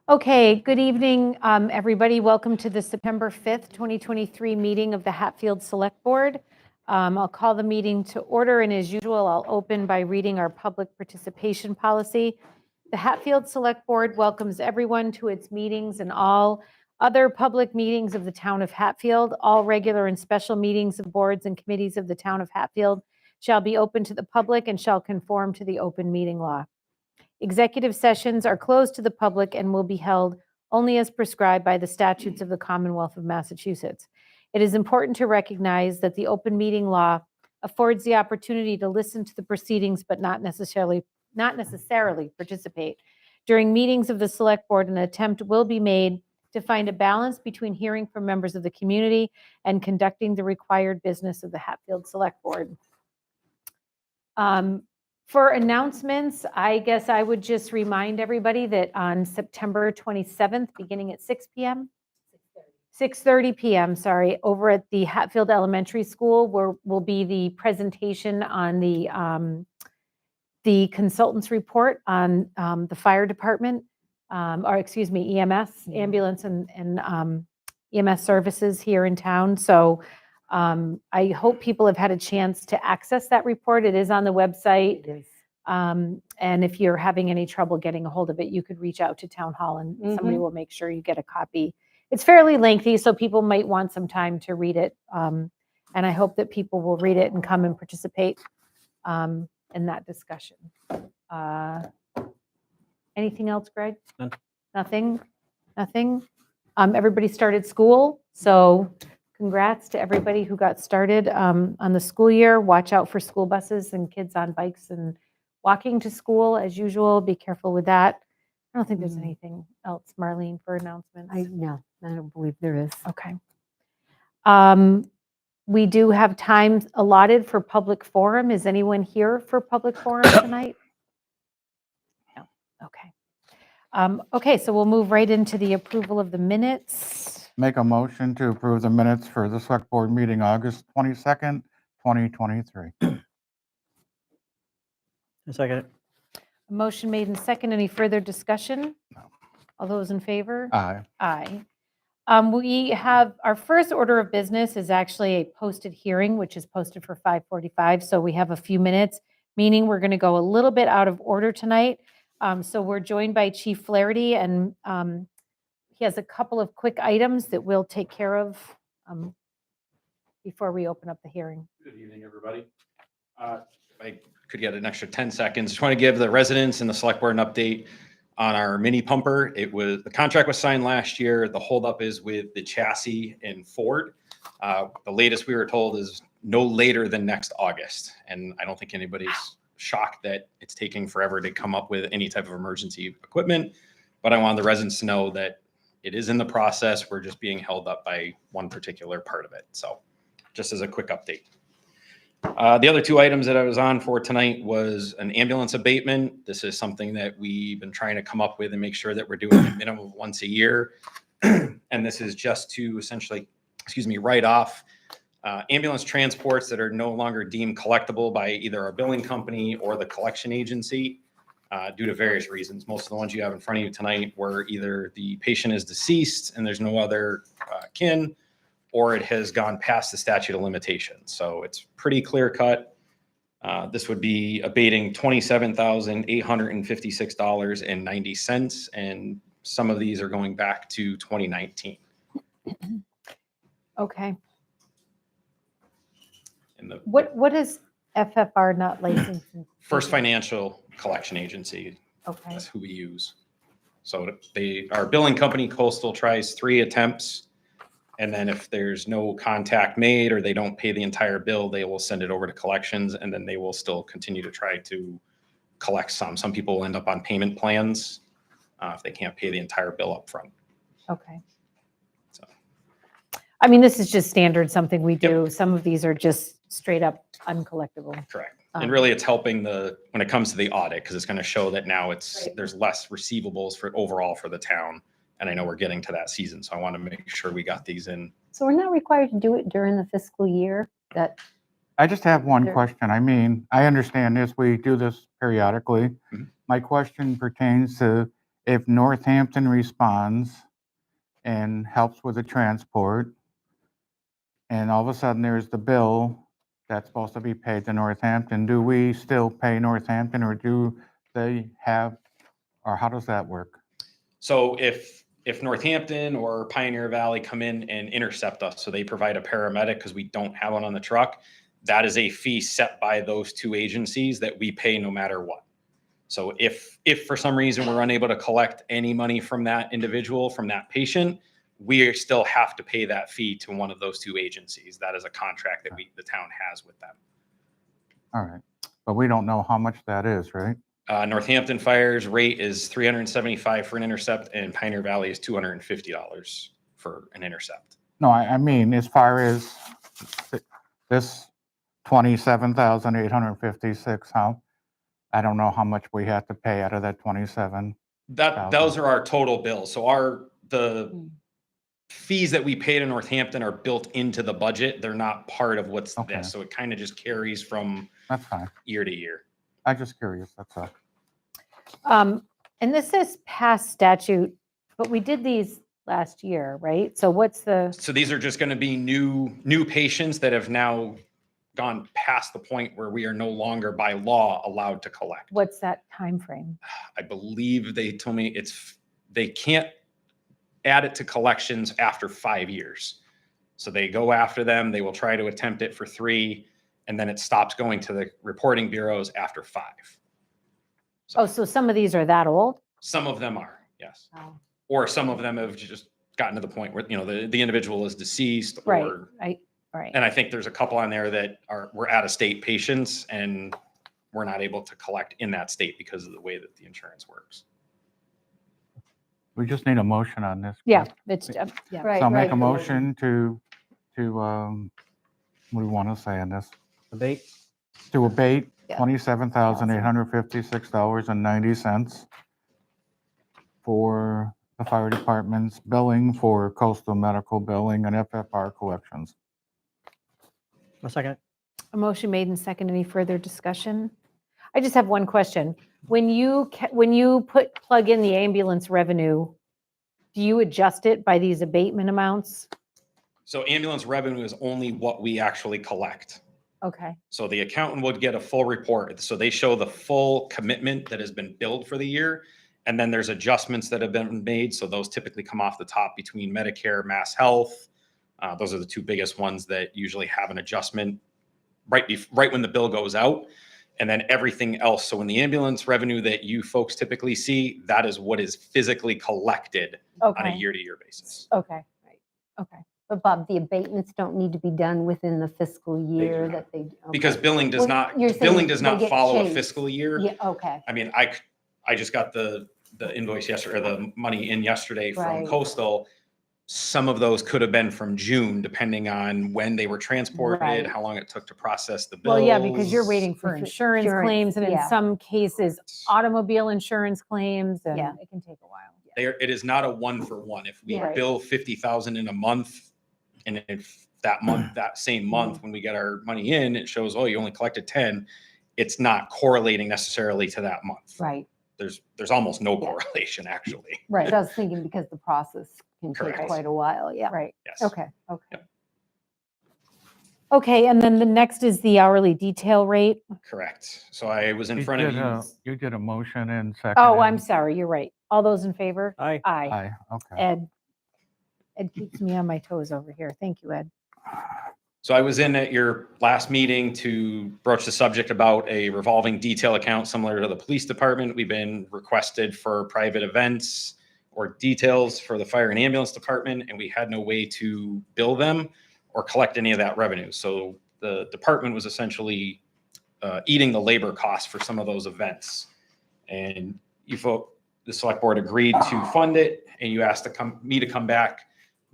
Okay, good evening, everybody. Welcome to the September 5th, 2023 meeting of the Hatfield Select Board. I'll call the meeting to order, and as usual, I'll open by reading our public participation policy. The Hatfield Select Board welcomes everyone to its meetings and all other public meetings of the town of Hatfield. All regular and special meetings of boards and committees of the town of Hatfield shall be open to the public and shall conform to the open meeting law. Executive sessions are closed to the public and will be held only as prescribed by the statutes of the Commonwealth of Massachusetts. It is important to recognize that the open meeting law affords the opportunity to listen to the proceedings but not necessarily participate. During meetings of the Select Board, an attempt will be made to find a balance between hearing from members of the community and conducting the required business of the Hatfield Select Board. For announcements, I guess I would just remind everybody that on September 27th, beginning at 6 p.m., 6:30 p.m., sorry, over at the Hatfield Elementary School, where will be the presentation on the consultant's report on the fire department, or excuse me, EMS, ambulance and EMS services here in town. So I hope people have had a chance to access that report. It is on the website. It is. And if you're having any trouble getting a hold of it, you could reach out to Town Hall and somebody will make sure you get a copy. It's fairly lengthy, so people might want some time to read it. And I hope that people will read it and come and participate in that discussion. Anything else, Greg? None. Nothing? Everybody started school, so congrats to everybody who got started on the school year. Watch out for school buses and kids on bikes and walking to school as usual. Be careful with that. I don't think there's anything else, Marlene, for announcements. No, I don't believe there is. Okay. We do have time allotted for public forum. Is anyone here for public forum tonight? No. Okay. Okay, so we'll move right into the approval of the minutes. Make a motion to approve the minutes for the Select Board meeting August 22nd, 2023. A second. A motion made and second. Any further discussion? No. All those in favor? Aye. Aye. We have, our first order of business is actually a posted hearing, which is posted for 5:45. So we have a few minutes, meaning we're going to go a little bit out of order tonight. So we're joined by Chief Flaherty, and he has a couple of quick items that we'll take care of before we open up the hearing. Good evening, everybody. If I could get an extra 10 seconds, just want to give the residents and the select board an update on our mini pumper. The contract was signed last year. The holdup is with the chassis and Ford. The latest we were told is no later than next August. And I don't think anybody's shocked that it's taking forever to come up with any type of emergency equipment. But I want the residents to know that it is in the process. We're just being held up by one particular part of it. So just as a quick update. The other two items that I was on for tonight was an ambulance abatement. This is something that we've been trying to come up with and make sure that we're doing a minimum of once a year. And this is just to essentially, write off ambulance transports that are no longer deemed collectible by either our billing company or the collection agency due to various reasons. Most of the ones you have in front of you tonight were either the patient is deceased and there's no other kin, or it has gone past the statute of limitations. So it's pretty clear cut. This would be abating $27,856.90. And some of these are going back to 2019. Okay. And What is FFR not licensed? First Financial Collection Agency, Okay. that's who we use. So our billing company, Coastal, tries 3 attempts. And then if there's no contact made or they don't pay the entire bill, they will send it over to collections, and then they will still continue to try to collect some. Some people will end up on payment plans if they can't pay the entire bill up front. Okay. So. I mean, this is just standard, something we do. Some of these are just straight up uncollectible. Correct. And really it's helping when it comes to the audit, because it's going to show that now there's less receivables overall for the town. And I know we're getting to that season, so I want to make sure we got these in. So we're not required to do it during the fiscal year? I just have one Sure. question. I mean, I understand this, we do this periodically. Mhm. My question pertains to if Northampton responds and helps with the transport, and all of a sudden there's the bill that's supposed to be paid to Northampton, do we still pay Northampton, or do they have, or how does that work? So if Northampton or Pioneer Valley come in and intercept us, so they provide a paramedic because we don't have one on the truck, that is a fee set by those two agencies that we pay no matter what. So if for some reason we're unable to collect any money from that individual, from that patient, we still have to pay that fee to one of those two agencies. That is a contract that the town has with them. All right, but we don't know how much that is, right? Northampton Fire's rate is $375 for an intercept, and Pioneer Valley is $250 for an intercept. No, I mean, as far as this 27,856, how, I don't know how much we have to pay out of that 27. Those are our total bills. So the fees that we pay to Northampton are built into the budget. They're not part of what's Okay. this. So it kind of just carries from That's fine. year to year. I'm just curious, that's all. And this is past statute, but we did these last year, right? So what's the, So these are just going to be new patients that have now gone past the point where we are no longer by law allowed to collect. what's that timeframe? I believe they told me they can't add it to collections after 5 years. So they go after them, they will try to attempt it for 3, and then it stops going to the reporting bureaus after 5. Oh, so some of these are that old? Some of them are, yes. Oh. Or some of them have just gotten to the point where, the individual is deceased, Right, or, right. and I think there's a couple on there that were out of state patients and we're not able to collect in that state because of the way that the insurance works. We just need a motion on this. Yeah, it's, yeah. Right, So I'll make right. a motion to, what do we want to say on this? Debate. To abate Yeah. $27,856.90 for the fire department's billing for coastal medical billing and FFR collections. A second. A motion made and second. Any further discussion? I just have one question. When you plug in the ambulance revenue, do you adjust it by these abatement amounts? So ambulance revenue is only what we actually collect. Okay, So the accountant would get a full report. So they show the full commitment that has been billed for the year. And then there's adjustments that have been made. So those typically come off the top between Medicare, Mass Health. Those are the two biggest ones that usually have an adjustment right when the bill goes out. And then everything else. So when the ambulance revenue that you folks typically see, that is what is physically collected on a okay, year-to-year basis. okay, okay. But Bob, the abatements don't need to be done within the fiscal year not. that they. Because okay. billing does Well, not you're saying billing does they not get follow a changed. fiscal year. Yeah, okay. I mean, I just got the invoice yesterday, or the money in yesterday from Right. Coastal. Some of those could have been from June, depending on when they were transported, Right. how long it took to process the bills. Well, yeah, because you're waiting for If it- insurance insurance, claims and in yeah. some cases, automobile insurance claims, and Yeah. it can take a while. It is not a 1-for-1. If we Right. bill 50,000 in a month, and if that same month, when we get our money in, it shows, oh, you only collected 10, it's not correlating necessarily to that month. Right, There's almost no Yeah. correlation, actually. right. I was thinking because the process can take Correct. quite a while, yeah. Right, Yes. okay, okay. Yep. Okay, and then the next is the hourly detail rate. Correct. So I was in You front of did you. You did a motion and second. Oh, I'm sorry, you're right. All those in favor? Aye. Aye. Aye, okay. Ed keeps me on my toes over here. Thank you, Ed. So I was in at your last meeting to broach the subject about a revolving detail account similar to the police department. We've been requested for private events or details for the fire and ambulance department, and we had no way to bill them or collect any of that revenue. So the department was essentially eating the labor costs for some of those events. And the select board agreed to fund it, and you asked me to come back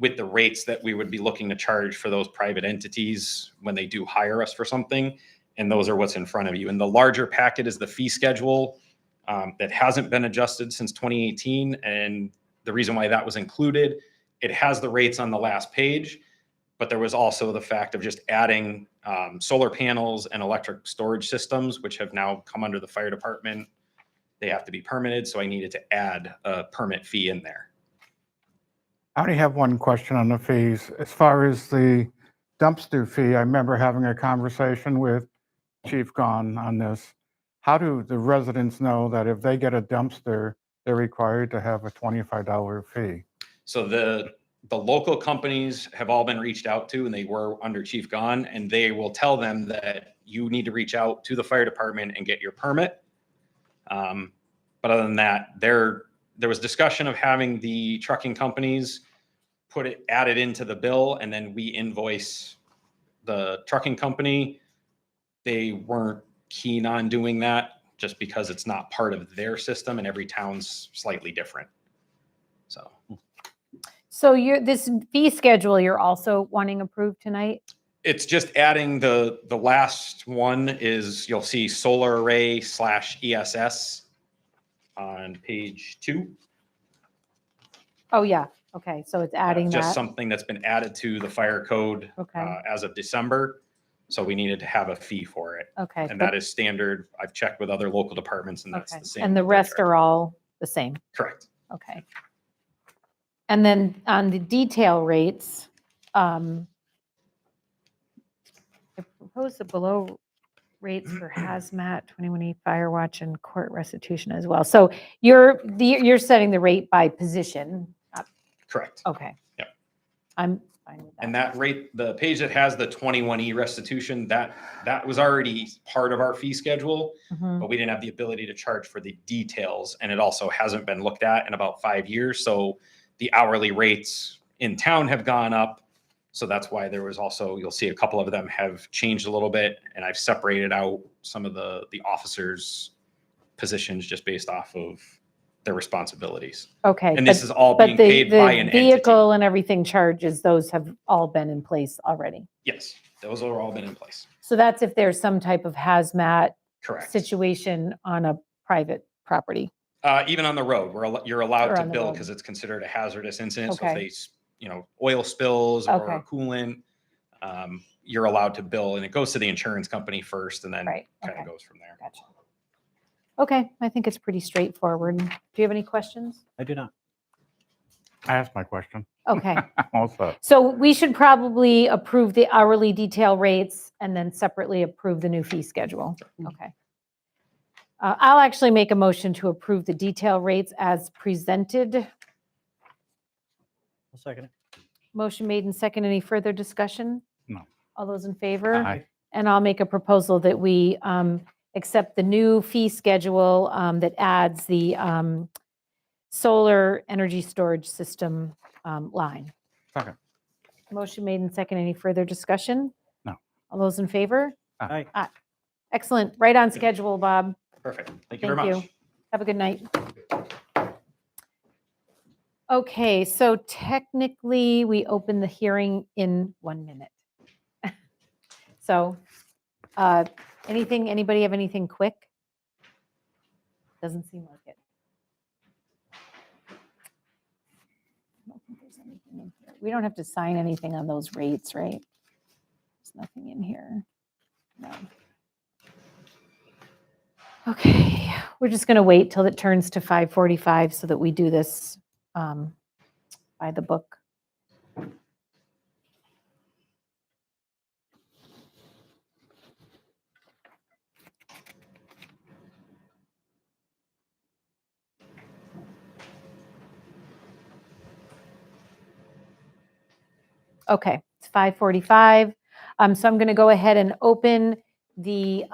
with the rates that we would be looking to charge for those private entities when they do hire us for something. And those are what's in front of you. And the larger packet is the fee schedule that hasn't been adjusted since 2018. And the reason why that was included, it has the rates on the last page, but there was also the fact of just adding solar panels and electric storage systems, which have now come under the fire department they have to be permitted, so I needed to add a permit fee in there. I only have one question on the fees. As far as the dumpster fee, I remember having a conversation with Chief Gahn on this. How do the residents know that if they get a dumpster, they're required to have a $25 fee? So the local companies have all been reached out to, and they were under Chief Gahn, and they will tell them that you need to reach out to the fire department and get your permit. But other than that, there was discussion of having the trucking companies add it into the bill, and then we invoice the trucking company. They weren't keen on doing that just because it's not part of their system, and every town's slightly different. So this fee schedule, you're also wanting approved tonight? It's just adding the last one is, you'll see solar array / ESS on page 2. Oh, yeah. Okay, so it's adding Just that. something that's been added to the fire code Okay. as of December. So we needed to have a fee for it. Okay. And that is standard. I've checked with other local departments, and that's Okay. the same. And the that they're rest are all the same? correct. Okay. And then on the detail rates, I propose the below rates for hazmat, 21E fire watch, and court restitution as well. So you're setting the rate by position. Correct. Okay. Yep. I'm fine with that. And that rate, the page that has the 21E restitution, that was already part of our fee schedule, Mhm. but we didn't have the ability to charge for the details. And it also hasn't been looked at in about 5 years. So the hourly rates in town have gone up. So that's why there was also, you'll see a couple of them have changed a little bit. And I've separated out some of the officers' positions just based off of their responsibilities. Okay. And this is all being paid by an entity. Vehicle and everything charges, those have all been in place already. Yes, those are all been in place. So that's if there's some type of hazmat Correct. situation on a private property. Even on the road, you're allowed Or to on the bill road. because it's considered a hazardous incident. So if Okay. they, oil spills or Okay. coolant, you're allowed to bill, and it goes to the insurance company first, and then Right, kind of okay. goes from there. Gotcha. Okay, I think it's pretty straightforward. Do you have any questions? I do not. I asked my question. Okay. Also, So we should probably approve the hourly detail rates and then separately approve the new fee schedule. Okay. I'll actually make a motion to approve the detail rates as presented. I'll second it. Motion made and second. Any further discussion? No. All those in favor? Aye. And I'll make a proposal that we accept the new fee schedule that adds the solar energy storage system line. Second. Motion made and second. Any further discussion? No. All those in favor? Aye. Excellent. Right on schedule, Bob. Perfect. Thank you Thank very you. much. Have a good night. Okay, so technically, we open the hearing in 1 minute. So, anybody have anything quick? Doesn't seem like it. I don't think there's anything in here. We don't have to sign anything on those rates, right? There's nothing in here. No. Okay, we're just going to wait till it turns to 5:45 so that we do this by the book. Okay, it's 5:45. So I'm going to go ahead and open the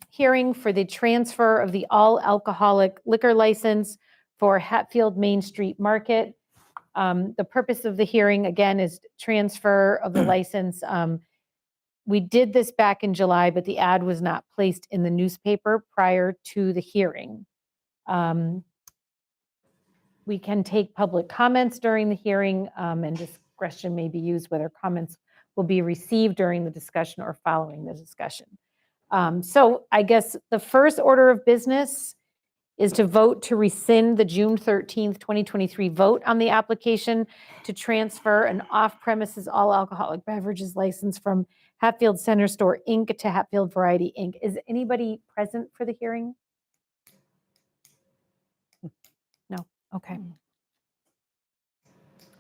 hearing for the transfer of the all alcoholic liquor license for Hatfield Main Street Market. The purpose of the hearing, again, is transfer of the license. We did this back in July, but the ad was not placed in the newspaper prior to the hearing. We can take public comments during the hearing, and discretion may be used whether comments will be received during the discussion or following the discussion. So I guess the first order of business is to vote to rescind the June 13th, 2023 vote on the application to transfer an off-premises all alcoholic beverages license from Hatfield Center Store, Inc. to Hatfield Variety, Inc. Is anybody present for the hearing? Okay.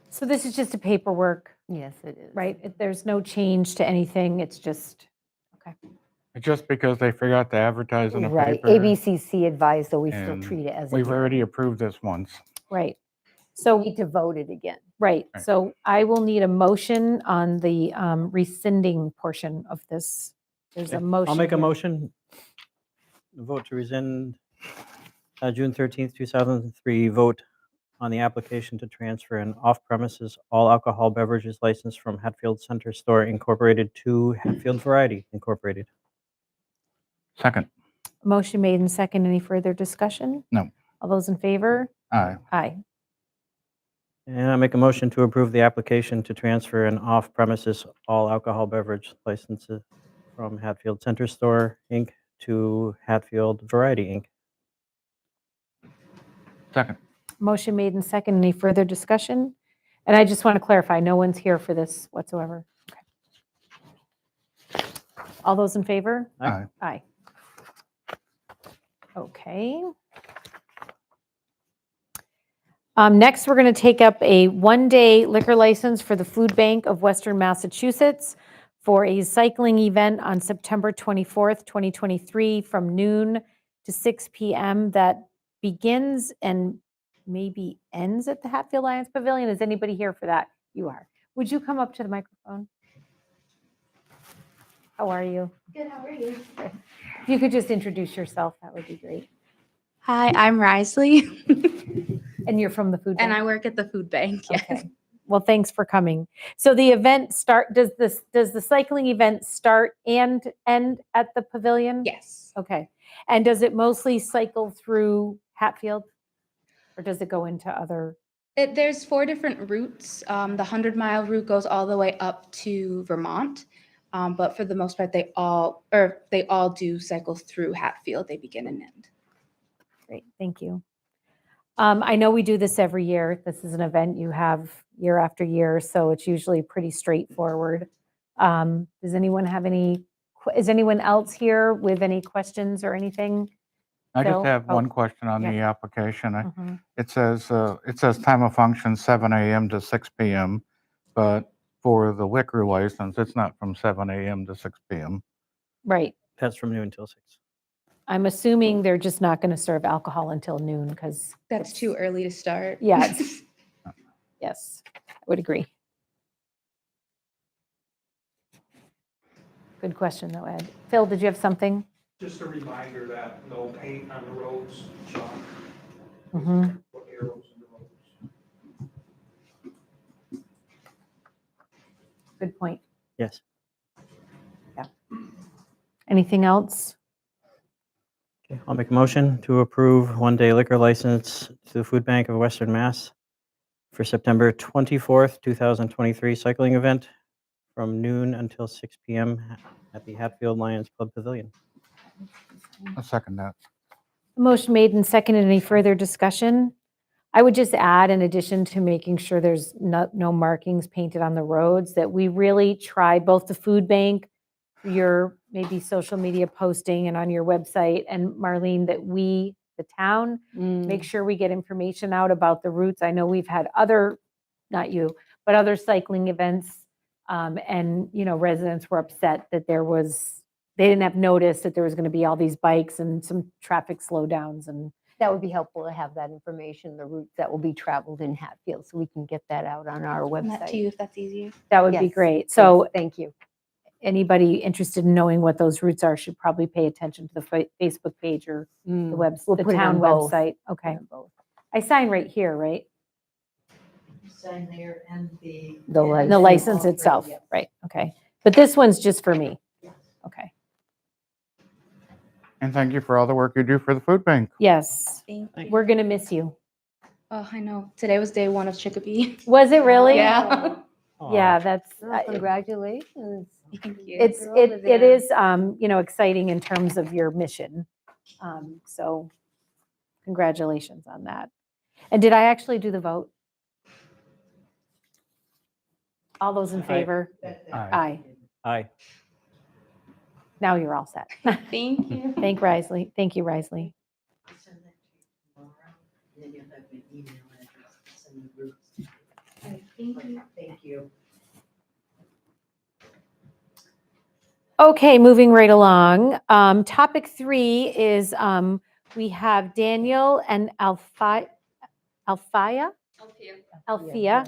So this is just a paperwork, Yes, it is. right? There's no change to anything. It's just, okay. Just because they forgot to advertise in the Right. paper. ABCC advised, though we still and treat it as a. We've hearing. already approved this once. Right. We So, need to vote it again. right. Right. So I will need a motion on the rescinding portion of this. There's a motion. I'll make a here. motion. Vote to rescind June 13th, 2003 vote on the application to transfer an off-premises all alcohol beverages license from Hatfield Center Store Incorporated to Hatfield Variety Incorporated. Second. Motion made and second. Any further discussion? No. All those in favor? Aye. Aye. And I make a motion to approve the application to transfer an off-premises all alcohol beverage licenses from Hatfield Center Store Inc. to Hatfield Variety Inc. Second. Motion made and second. Any further discussion? And I just want to clarify, no one's here for this whatsoever. Okay. All those in favor? Aye. Aye. Okay. Next, we're going to take up a one-day liquor license for the Food Bank of Western Massachusetts for a cycling event on September 24th, 2023, from noon to 6 p.m. that begins and maybe ends at the Hatfield Lions Pavilion. Is anybody here for that? You are. Would you come up to the microphone? How are you? Good, how are you? If you could just introduce yourself, that would be great. Hi, I'm Risley, And you're from the Food Bank? and I work at the food bank. Yes. Okay. Well, thanks for coming. So the event does the cycling event start and end at the pavilion? Yes. Okay. And does it mostly cycle through Hatfield? Or does it go into other? There's 4 different routes. The 100-mile route goes all the way up to Vermont, but for the most part, they all do cycle through Hatfield. They begin and end. Great, thank you. I know we do this every year. This is an event you have year after year, so it's usually pretty straightforward. Does anyone have is anyone else here with any questions or anything? I Phil? just have Oh, one question on yeah. the application. Mhm. It says time of function 7 a.m. to 6 p.m., but for the liquor license, it's not from 7 a.m. to 6 p.m. Right. That's from noon until 6. I'm assuming they're just not going to serve alcohol until noon because. That's too early to start. Yeah, it's- Yes, I would agree. Good question though, Ed. Phil, did you have something? Just a reminder that no paint on the roads, chalk, Mhm. put arrows in the roads. Good point. Yes. Anything else? Okay, I'll make a motion to approve one-day liquor license to the Food Bank of Western Mass for September 24th, 2023 cycling event from noon until 6 p.m. at the Hatfield Lions Club Pavilion. I'll second that. Motion made and seconded. Any further discussion? I would just add, in addition to making sure there's no markings painted on the roads, that we really try both the food bank, your maybe social media posting and on your website, and Marlene, that we, the town, make sure we get information out about the routes. I know we've had other, not you, but other cycling events. And, residents were upset that they didn't have notice that there was going to be all these bikes and some traffic slowdowns and. That would be helpful to have that information, the routes that will be traveled in Hatfield, so we can get that out on our Send that to website. you if that's easier. That would be Yes, great. Yes, So thank you. anybody interested in knowing what those routes are should probably pay attention to the Facebook page or the We'll the put it town on both. website. Okay. I sign right here, right? Sign there and The The license. license itself, right? Okay. But this one's just for me. Okay. And thank you for all the work you do for the food bank. Yes, Thank you. we're going to miss you. Oh, I know. Today was day 1 of Chicopee. Was it really? Yeah. Yeah, that's, Oh, congratulations. Thank you. it's, You're over it there. is, exciting in terms of your mission. So congratulations on that. And did I actually do the vote? All those in Aye. favor? Aye. Aye. Aye. Now you're all set. Thank you. Thank you, Risley. I'll send that to you tomorrow, and then you'll have me an email address to send the routes. Thank you. Okay, moving right along. Topic 3 is we have Daniel and Alfiya Yeah,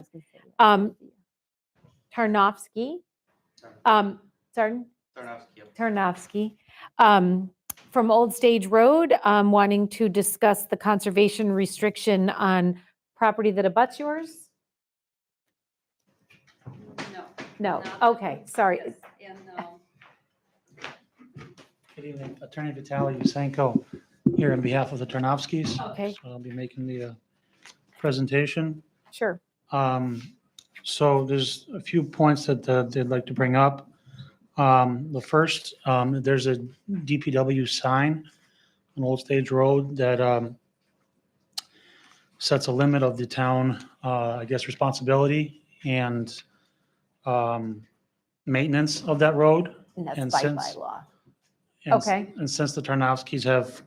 um, Tarnovskiy. Sorry, Tarnovskiy, from Old Stage Road, wanting to discuss the conservation restriction on property that abuts yours? No. No, not- okay, sorry. Yes, and no. Good evening, Attorney Vitaly Yusenko here on behalf of the Tarnovskys. Okay, So I'll be making the presentation. sure. So there's a few points that they'd like to bring up. The first, there's a DPW sign on Old Stage Road that sets a limit of the town, I guess, responsibility and maintenance of that road. And And that's by since- law. And Okay. And since the Tarnovskys have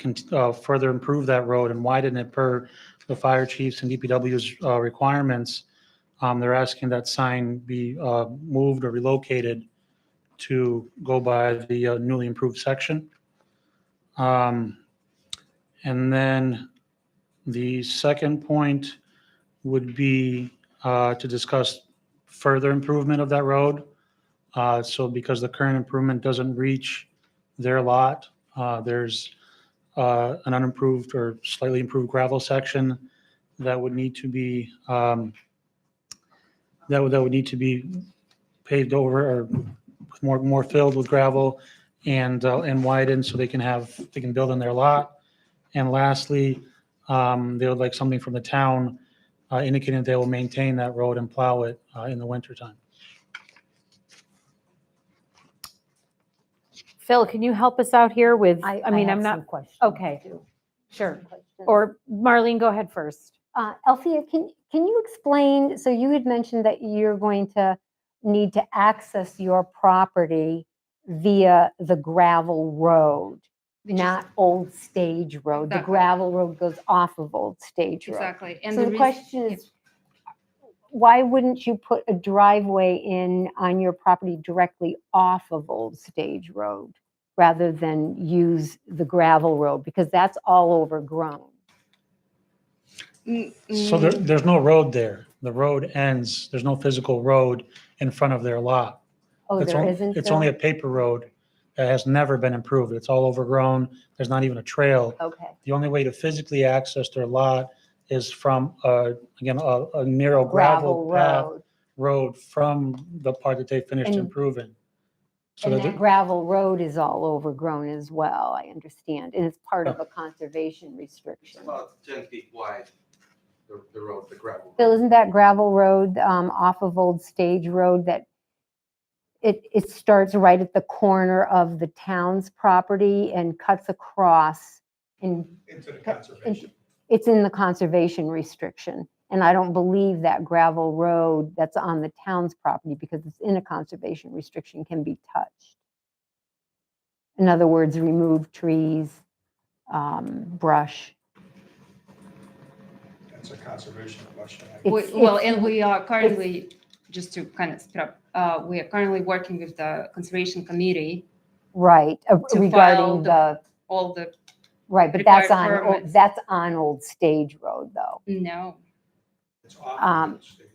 further improved that road and widened it per the fire chiefs and DPW's requirements, they're asking that sign be moved or relocated to go by the newly improved section. And then the second point would be to discuss further improvement of that road. So because the current improvement doesn't reach their lot, there's an unimproved or slightly improved gravel section that would need to be that would need to be paved over or more filled with gravel and widened so they can build on their lot. And lastly, they would like something from the town indicating they will maintain that road and plow it in the wintertime. Phil, can you help us out here with, I mean, I'm have some not, questions, okay. too. Sure. Questions. Or Marlene, go ahead first. Alfiya, can you explain, so you had mentioned that you're going to need to access your property via the gravel road, Which is- not Old Stage Road. The Exactly. gravel road goes off of Old Stage Road. Exactly. And So the reason- question is, why wouldn't you put a driveway in on your property directly off of Old Stage Road rather than use the gravel road? Because that's all overgrown. So there's no road there. The road ends, there's no physical road in front of their lot. Oh, It's there on- isn't? It's Phil? only a paper road that has never been improved. It's all overgrown. There's not even a trail. Okay. The only way to physically access their lot is from, again, a narrow gravel path road from the part that they finished And- improving. So And that, that gravel road is all overgrown as well, I understand, and it's part of Yeah. a conservation restriction. About 10 feet wide, the road, the gravel. Phil, isn't that gravel road off of Old Stage Road that it starts right at the corner of the town's property and cuts across and Into the conservation. it's in the conservation restriction. And I don't believe that gravel road that's on the town's property, because it's in a conservation restriction, can be touched. In other words, remove trees, brush. That's a conservation question. It's- Well, it's- and we are currently, just to kind of speed up, we are currently working with the Conservation Committee, Right, file regarding the, all the, right, but that's required on, permits. that's on Old Stage Road, though. no. It's off Um, the stage.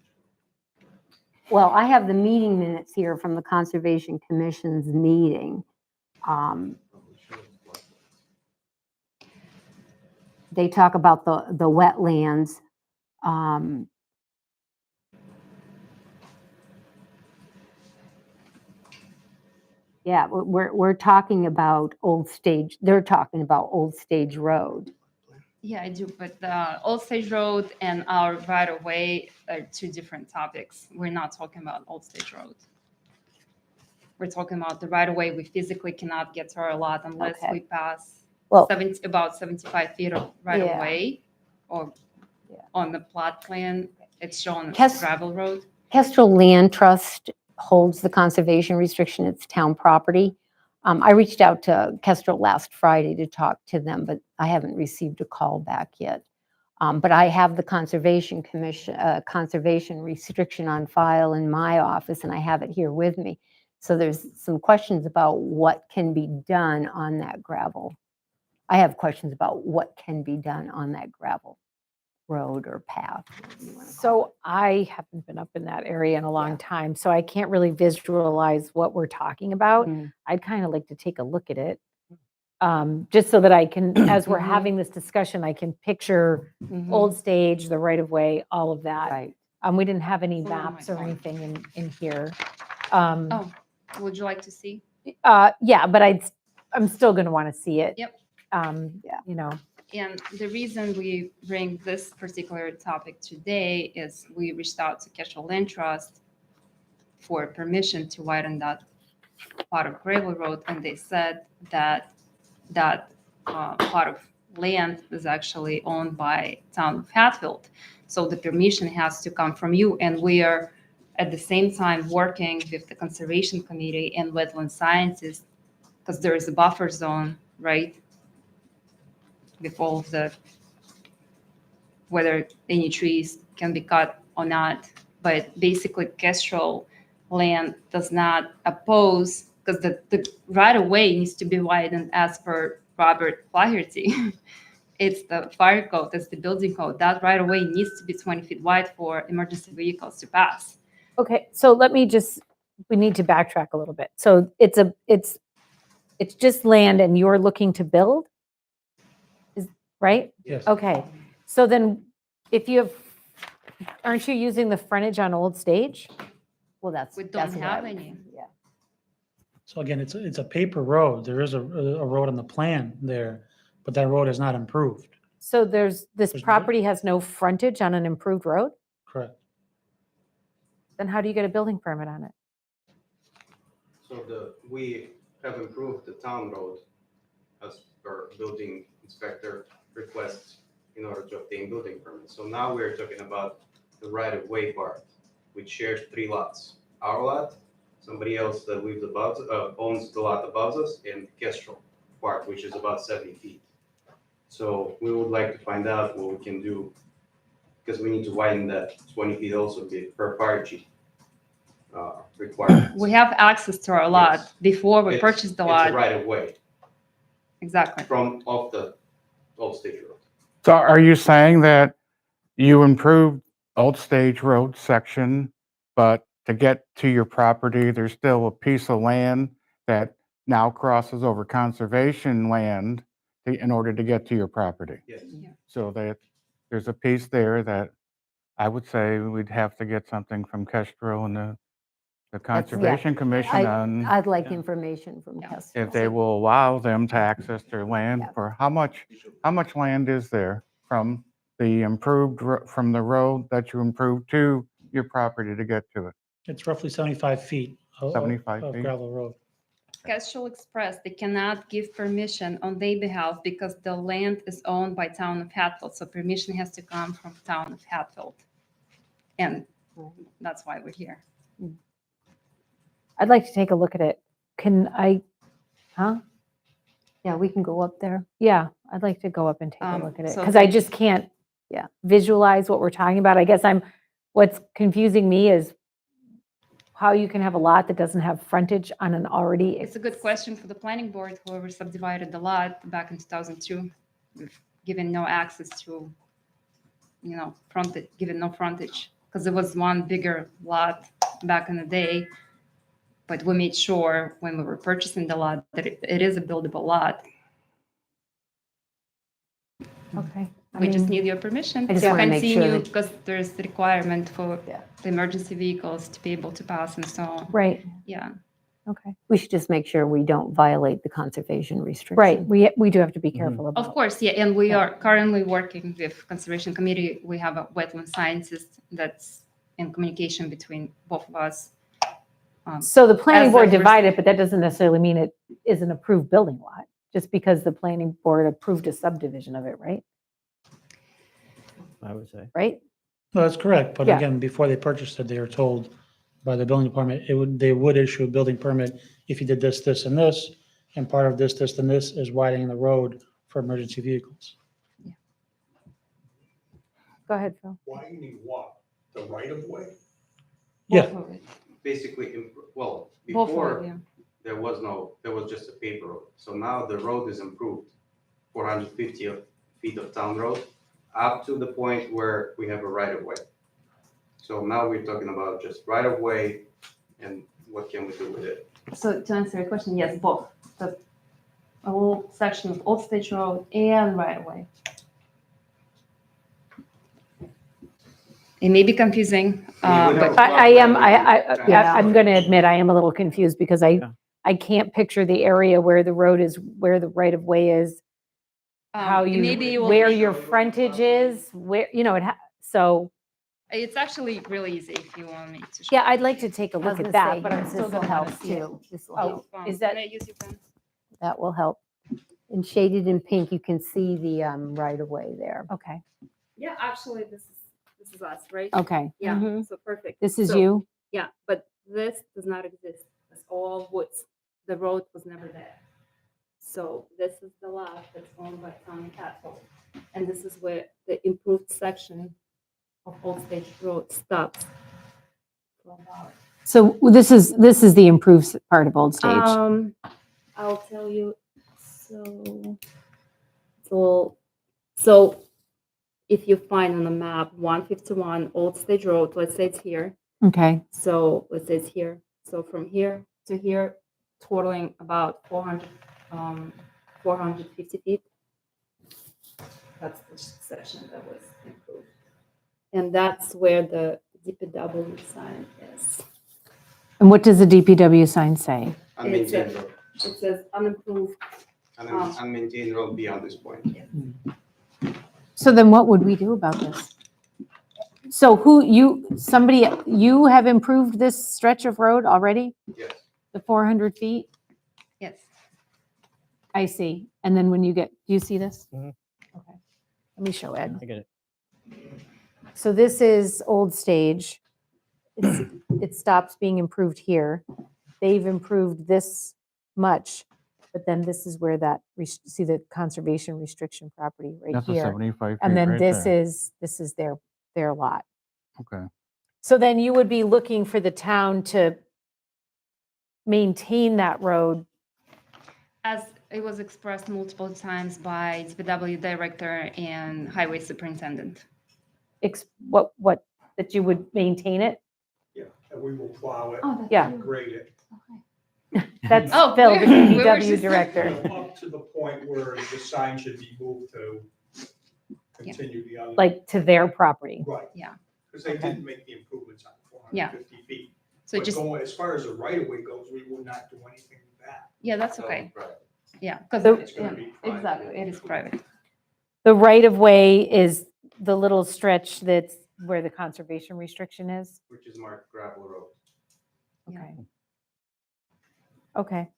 Well, I have the meeting minutes here from the Conservation Commission's meeting. They talk about the wetlands. Yeah, we're talking about Old Stage, they're talking about Old Stage Road. Yeah, I do, but the Old Stage Road and our right of way are two different topics. We're not talking about Old Stage Road. We're talking about the right of way. We physically cannot get to our lot unless Okay. we pass Well, about 75 feet of right Yeah. of way, or Yeah. on the plot plan, it's shown as Kes- gravel road. Kestrel Land Trust holds the conservation restriction, it's town property. I reached out to Kestrel last Friday to talk to them, but I haven't received a call back yet. But I have the Conservation Commission, conservation restriction on file in my office, and I have it here with me. So there's some questions about what can be done on that gravel. I have questions about what can be done on that gravel road or path. whatever you wanna call it. So I haven't been up in that area in a long time, so I can't really visualize what we're talking about. Mm. I'd kind of like to take a look at it. Just so that I can, as we're Mhm. having this discussion, I can picture Mhm. Old Stage, the right of way, all of that. Right. We didn't have any It's on my maps or phone. anything in here. Oh, would you like to see? Yeah, but I'm still going to want to see it. Yep. You know, And the reason we bring this particular topic today is we reached out to Kestrel Land Trust for permission to widen that part of gravel road, and they said that that part of land is actually owned by town of Hatfield. So the permission has to come from you, and we are at the same time working with the Conservation Committee and Wetland Sciences, because there is a buffer zone, right? With all of the, whether any trees can be cut or not. But basically, Kestrel land does not oppose, because the right of way needs to be widened as per Robert Flaherty. It's the fire code, it's the building code. That right of way needs to be 20 feet wide for emergency vehicles to pass. okay, so we need to backtrack a little bit. So it's just land and you're looking to build? Right? Yes. Okay, so then if aren't you using the frontage on Old Stage? Well, that's. We don't that's what have I- any. Yeah. So again, it's a paper road. There is a road on the plan there, but that road is not improved. So this There's no- property has no frontage on an improved road? Correct. Then how do you get a building permit on it? So we have improved the town road as per building inspector requests in order to obtain building permits. So now we're talking about the right of way part, which shares 3 lots. Our lot, somebody else that lives above, owns the lot above us, and Kestrel part, which is about 70 feet. So we would like to find out what we can do, because we need to widen that 20 feet also per fire chief requirements. We have access to our lot Yes. before we It's- purchased the It's lot. a right of way Exactly. from off the Old State Road. So are you saying that you improved Old Stage Road section, but to get to your property, there's still a piece of land that now crosses over conservation land in order to get to your property? Yes. So that there's a piece there that I would say we'd have to get something from Kestrel and the Conservation Commission on I'd like Yeah. information from Yeah. Kestrel. if they will allow them to access their land Yeah. for how much land is there from the from the road that you improved to your property to get to it? It's roughly 75 feet of 75 of feet. gravel road. Kestrel Express, they cannot give permission on their behalf because the land is owned by town of Hatfield. So permission has to come from town of Hatfield. And that's why we're here. I'd like to take a look at it. Can I, Yeah, we can go up there. yeah, I'd like to go up and take a Um, look at it, so because I the- just can't visualize what we're talking about. I guess what's confusing me is how you can have a lot that doesn't have frontage on an already. It's a good question for the planning board, whoever subdivided the lot back in 2002, given no access to, frontage, given no frontage, because it was one bigger lot back in the day. But we made sure when we were purchasing the lot that it is a buildable lot. Okay. We just need your permission I to just wanna make sure continue, that- because there's the requirement for Yeah. the emergency vehicles to be able to pass and so on. Right, Yeah. okay. We should just make sure we don't violate the conservation restriction. Right, we do have to be careful Of about. course, yeah, and we are currently working with Conservation Committee. We have a wetland scientist that's in communication between both of us. So the planning As board of res- divided, but that doesn't necessarily mean it is an approved building lot, just because the planning board approved a subdivision of it, right? I would say. Right? No, that's correct. But Yeah. again, before they purchased it, they were told by the building department, they would issue a building permit if you did this, this, and this. And part of this, and this is widening the road for emergency vehicles. Go ahead, Phil. Widening what? The right of way? Yeah. Both of it. Basically, well, Both of it, before, yeah. there was just a paper road. So now the road is improved, 450 feet of town road, up to the point where we have a right of way. So now we're talking about just right of way and what can we do with it? So to answer your question, yes, both. The whole section of Old Stage Road and right of way. It may be confusing, And you would but have- I'm going to admit, I am a little confused because Yeah. I can't picture the area where the road is, where the right of way is, how maybe you, will where be- your frontage is, where, so, It's actually really easy if you want me to show. yeah, I'd like to take a I was look gonna at that, say, but I'm this still will going to want help to see it. too. This will Oh, help. is that- Can I use your pen? That will help. And shaded in pink, you can see the right of way there. Okay, Yeah, actually, this is us, right? okay. Yeah, Mhm. so perfect. This is So- you? Yeah, but this does not exist. It's all woods. The road was never there. So this is the lot that's owned by Town and Hatfield. And this is where the improved section of Old Stage Road stops. So this is the improved part of Old Stage. I'll tell you, so if you find on the map 151 Old Stage Road, let's say it's here. Okay, So let's say it's here. So from here to here, totaling about 450 feet. That's the section that was improved. And that's where the DPW sign is. and what does the DPW sign say? Unmaintained road, It says unimproved. and an unmaintained road beyond this point. So then what would we do about this? So you have improved this stretch of road already, Yes. the 400 feet? Yes. I see. And then when do you see this? Mhm. Okay. Let me show Ed. I get it. So this is Old Stage. It stops being improved here. They've improved this much, but then this is where see the conservation restriction property right That's a here. 75 feet And then right this there. is their lot. Okay. So then you would be looking for the town to maintain that road. As it was expressed multiple times by DPW director and highway superintendent. What, that you would maintain it? Yeah, and we will plow it, Yeah. grade it, That's Oh, Phil, the where was DPW she? director. up to the point where the sign should be moved to continue the other. Like to their property. Right. Yeah. Because they didn't make the improvements on Yeah. 450 feet. So But just, going, as far as the right of way goes, we would not do anything with that. yeah, that's So, okay. right. Yeah, because It's gonna be private. exactly, it is private. The right of way is the little stretch that's where the conservation restriction is? Which is marked gravel road. Yeah. Okay. Okay.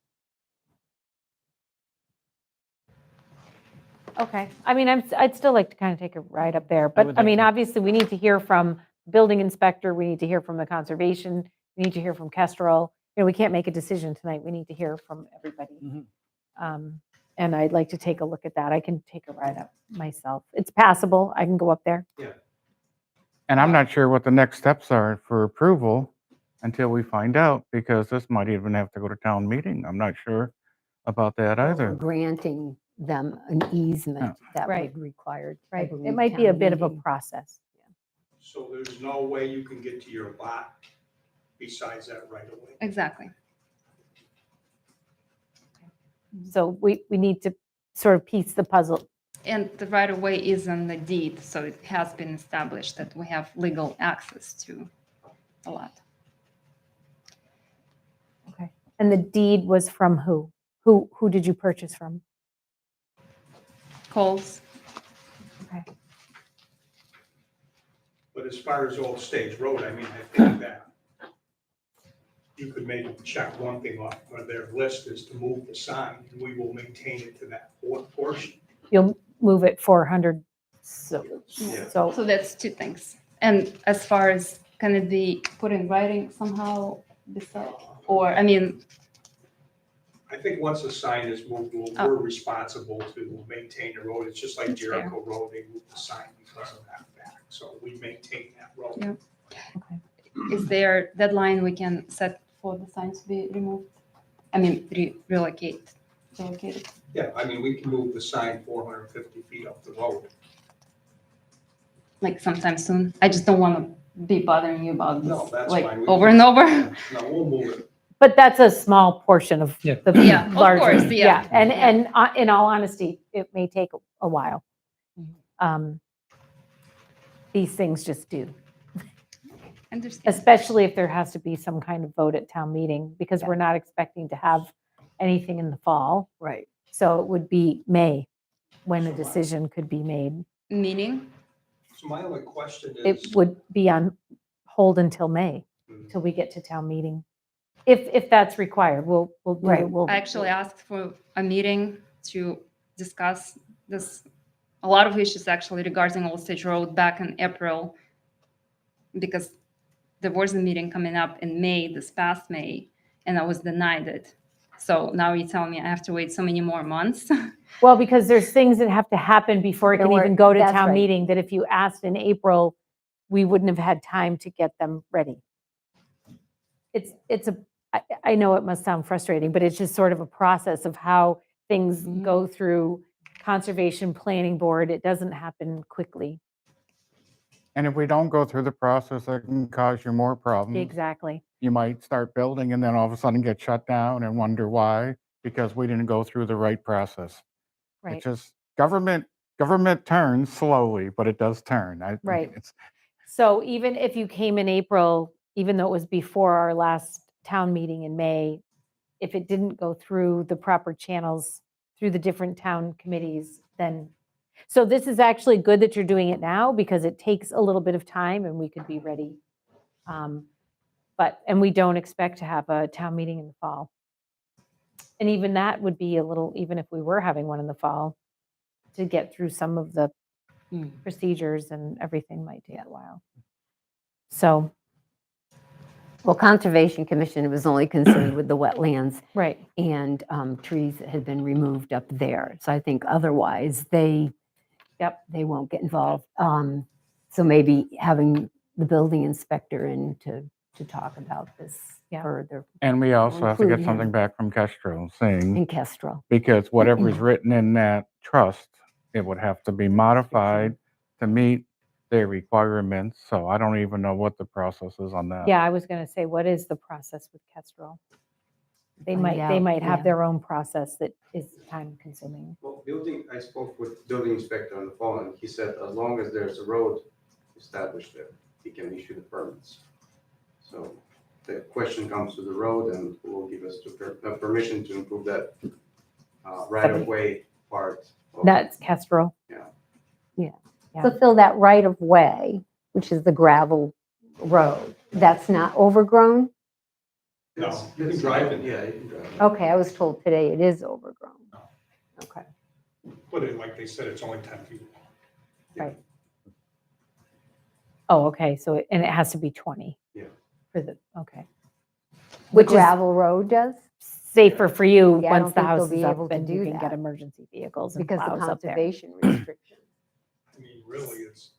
Okay, I mean, I'd still like to kind of take a ride up there, but would I like mean, to. obviously, we need to hear from the building inspector, we need to hear from the conservation, we need to hear from Kestrel. We can't make a decision tonight, we need to hear from everybody. Mhm. And I'd like to take a look at that. I can take a ride up myself. It's passable, I can go up there. And I'm not sure what the next steps are for approval until we find out, because this might even have to go to town meeting. I'm not sure about that either. Granting them an easement that Right. would require. I Right, it believe, might be a town bit of a meeting. process. So there's no way you can get to your lot besides that right of way. Exactly. So we need to sort of piece the puzzle. And the right of way is on the deed, so it has been established that we have legal access to a lot. Okay. And the deed was from who? Who did you purchase from? Coles, Okay. But as far as Old Stage Road, I mean, I think that you could maybe check one thing off of their list is to move the sign, and we will maintain it to that portion. You'll move it 400, so, Yeah. so, so that's two things. And as far as, can it be put in writing somehow beside, or, I mean, I think once the sign is moved, we're responsible to maintain the road. It's just like That's fair. Jericho Road, they moved the sign because of that fact. So we maintain that road. Yeah. Is there a deadline we can set for the signs to be removed? I mean, relocated. Yeah, I mean, we can move the sign 450 feet up the road. Like sometime soon. I just don't want to be bothering you about this, No, that's like fine. We over can- and over. Yeah, no, we'll move it. But that's a small portion of Yeah. the Yeah, of larger. course, yeah. And in all honesty, it may take a while. These things just do, Understand. especially if there has to be some kind of vote at town meeting, because Yeah. we're not expecting to have anything in the fall. Right. So it would be May when a decision could be made. Meaning, So my only question It is, would be on hold until May, till we get to town meeting. If that's required, we'll do it. Right. We'll- I actually asked for a meeting to discuss this, a lot of issues actually regarding Old Stage Road back in April, because there was a meeting coming up in May, this past May, and I was denied it. So now you're telling me I have to wait so many more months? Well, because there's things that have to happen before it There can were- even go to that's town right. meeting, that if you asked in April, we wouldn't have had time to get them ready. I know it must sound frustrating, but it's just sort of a process of how things Mhm. go through Conservation Planning Board. It doesn't happen quickly. And if we don't go through the process, it can cause you more problems. Exactly. You might start building and then all of a sudden get shut down and wonder why, because we didn't go through the right process. Right. It's just government turns slowly, but it does turn. I mean, Right. it's- So even if you came in April, even though it was before our last town meeting in May, if it didn't go through the proper channels, through the different town committees, then, so this is actually good that you're doing it now, because it takes a little bit of time and we could be ready. And we don't expect to have a town meeting in the fall. And even that would be a little, even if we were having one in the fall, to get through some of the procedures and everything might take a while. So, Well, Conservation Commission was only concerned with the wetlands right, and trees that had been removed up there. So I think otherwise, they won't get involved. So maybe having the building inspector in to talk about this Yeah. further And we also have to include get something him. back from Kestrel saying, in Kestrel. because whatever's written in that trust, it would have to be modified to meet their requirements. So I don't even know what the process is on that. yeah, I was going to say, what is the process with Kestrel? They Find might out, have yeah. their own process that is time consuming. Well, I spoke with building inspector on the phone, and he said as long as there's a road established there, he can issue the permits. So the question comes to the road, and will give us permission to improve that right-of-way part. of- That's Kestrel. Yeah. Yeah. So Phil, that right of way, which is the gravel road, that's not overgrown? No, It's- you can it's- drive in Yeah, there. you can drive. in. Okay, I was told today it is overgrown. No. Okay. But like they said, it's only 10 feet. Right. Oh, okay, so, and it has to be 20. Yeah. For the, okay. The Which is gravel road does? safer for you, Yeah, I once don't the think they'll house be is able up to and you do can get that. emergency vehicles and Because the plows up there. conservation restriction. I mean, really, it's,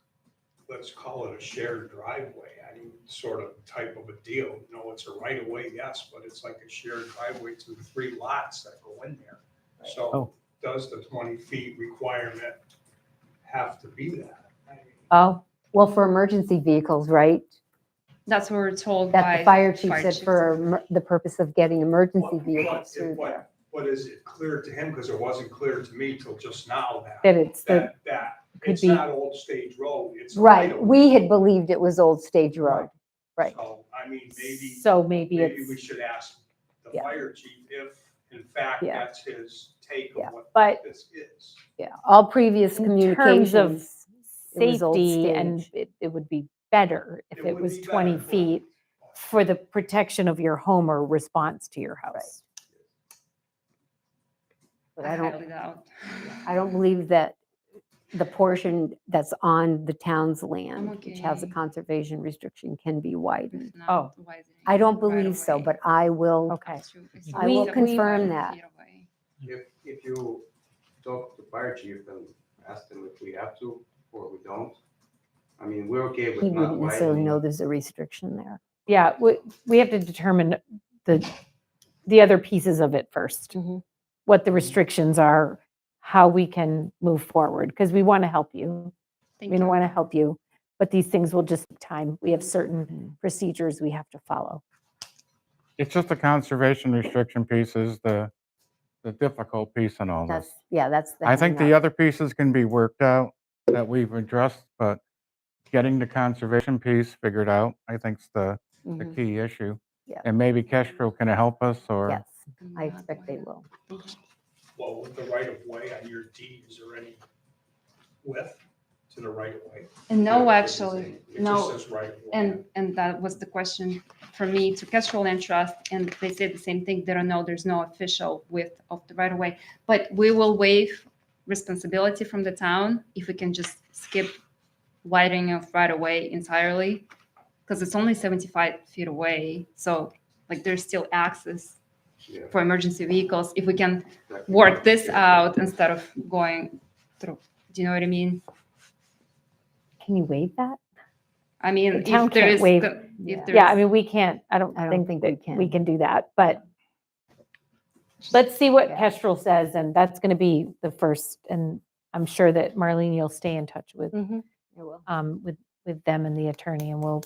let's call it a shared driveway. I mean, sort of type of a deal. You know, it's a right of way, yes, but it's like a shared driveway to 3 lots that go in there. So Oh. does the 20 feet requirement have to be that? I mean, Oh, Well, for emergency vehicles, right? that's what we're told by. That the fire chief said chief. for the purpose of getting emergency But- vehicles but- through but- there. But is it clear to him, because it wasn't clear to me till just now that it's the, that could it's be- not Old Stage Road, it's a Right, right-of-way. we had believed it was Old Stage Road. Right. So, I mean, so maybe maybe we it's, should ask the Yeah. fire chief if, in fact, Yeah. that's his take Yeah. of what but this is. Yeah, all previous in terms of communications. it was Old safety, and Stage. it would be better if it would was be 20 better, but- feet for the protection of your home or response to your house. But I I highly don't, doubt. I don't believe that the portion that's on the town's land, which has a okay. conservation restriction, can be widened. If Oh. not, why is it I don't right believe so, away? but I will, Okay. I will We- confirm we- that. If you talk to fire chief and ask them if we have to or we don't, I mean, we're okay He with not wouldn't necessarily know widening. there's a restriction there. Yeah, we have to determine the other pieces of it first, Mhm. what the restrictions are, how we can move forward, because we want to help you. Thank We you. want to help you, but these things will just take time. We have Mm-hmm. certain procedures we have to follow. It's just the conservation restriction piece is the difficult piece in all this. That's the I think the hang-up. other pieces can be worked out that we've addressed, but getting the conservation piece figured out, I think's the Mhm. key issue. Yeah. And maybe Kestrel can help us or. Yes, I expect they will. Well, with the right of way on your deed, is there any width to the right of way? And no, Yeah, actually, It just no. says right of way. And that was the question for me to Kestrel and Trust, and they said the same thing. They don't know, there's no official width of the right of way. But we will waive responsibility from the town if we can just skip widening of right of way entirely, because it's only 75 feet away. So like there's still access Yeah, for emergency vehicles if we can that can work be- this yeah. out instead of going through. Do you know what I mean? Can you waive that? I mean, The town if there can't is, waive- Yeah. if there Yeah, I is, mean, we can't, I don't I don't think think we that we can. can do that, but let's see what Yeah. Kestrel says, and that's going to be the first, and I'm sure that Marlene, you'll stay in touch with, Mhm. I will. with them and the attorney, and we'll,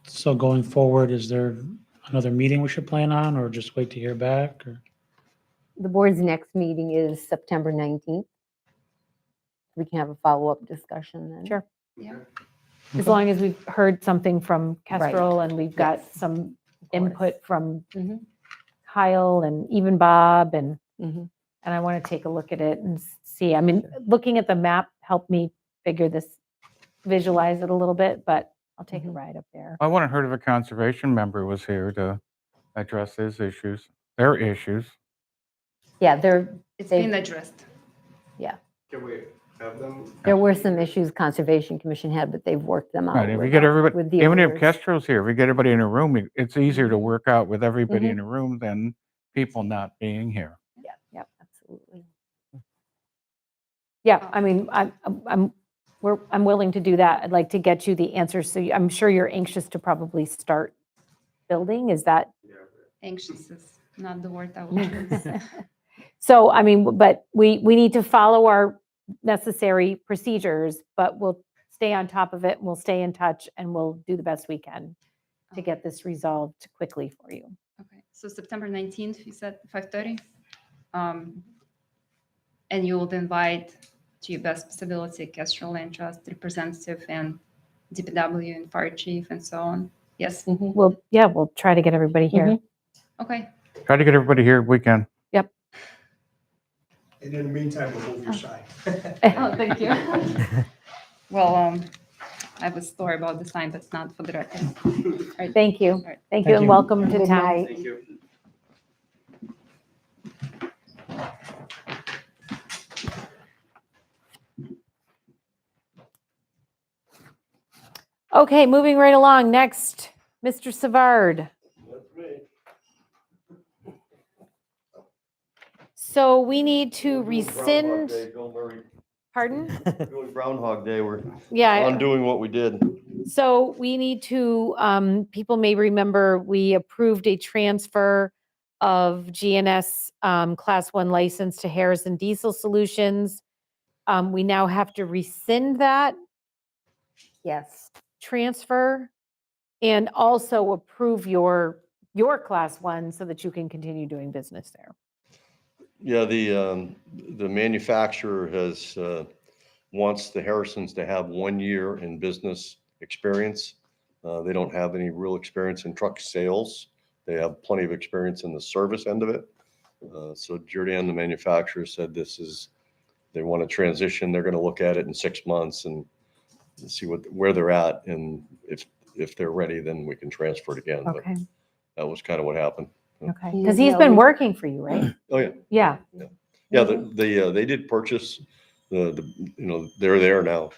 So going forward, is there another meeting we should plan on, or just wait to hear back? Or The board's next meeting is September 19th. We can have a follow-up discussion then. Sure. yeah. as long as we've heard something from Kestrel and we've got Yes, some of course. input from Mhm. Kyle and even Bob, and Mhm. I want to take a look at it and see. I mean, looking at the map helped me figure this, visualize it a little bit, but I'll take a Mhm. ride up there. I wouldn't hurt if a conservation member was here to address his issues, their issues. Yeah, It's They- been addressed. Can we have them? there were some issues Conservation Commission had, but they've worked them out. Right, if we with- get everybody, with the even if owners. Kestrel's here, if we get everybody in a room, it's easier to work out with everybody Mhm. in a room than people not being here. Yeah, yeah, absolutely. Yeah, I mean, I'm willing to do that. I'd like to get you the answers. So I'm sure you're anxious to probably start building. Is that? Yeah. Anxious is not the word I would use. So, I mean, but we need to follow our necessary procedures, but we'll stay on top of it, and we'll stay in touch, and we'll do the best we can to get this resolved quickly for you. Okay, so September 19th, you said 5:30? And you will invite, to your best possibility, Kestrel Land Trust representative and DPW and fire chief and so on? Yes, Mhm. We'll try to get everybody here. okay. Try to get everybody here if we can. And in the meantime, we'll move your sign. Oh, thank you. Well, I have a story about the sign, but it's not for the record. Thank you. right. Thank you, and you. welcome to Good town. night. Thank you. Okay, moving right along. Next, Mr. Savard. So we need to rescind, Don't worry. pardon? We're doing Groundhog Day. We're Yeah, undoing what we did. so we need to, people may remember, we approved a transfer of G&S Class 1 license to Harrison Diesel Solutions. We now have to rescind that Yes. transfer and also approve your Class 1 so that you can continue doing business there. Yeah, the manufacturer has, wants the Harrisons to have 1 year in business experience. They don't have any real experience in truck sales. They have plenty of experience in the service end of it. So Jordan, the manufacturer, said they want to transition. They're going to look at it in 6 months and see where they're at. And if they're ready, then we can transfer it again. But Okay, that was kind of what happened. okay. Yeah, Because he's yeah, been we- working for you, right? Oh, yeah. Yeah. Yeah, they did purchase they're there now.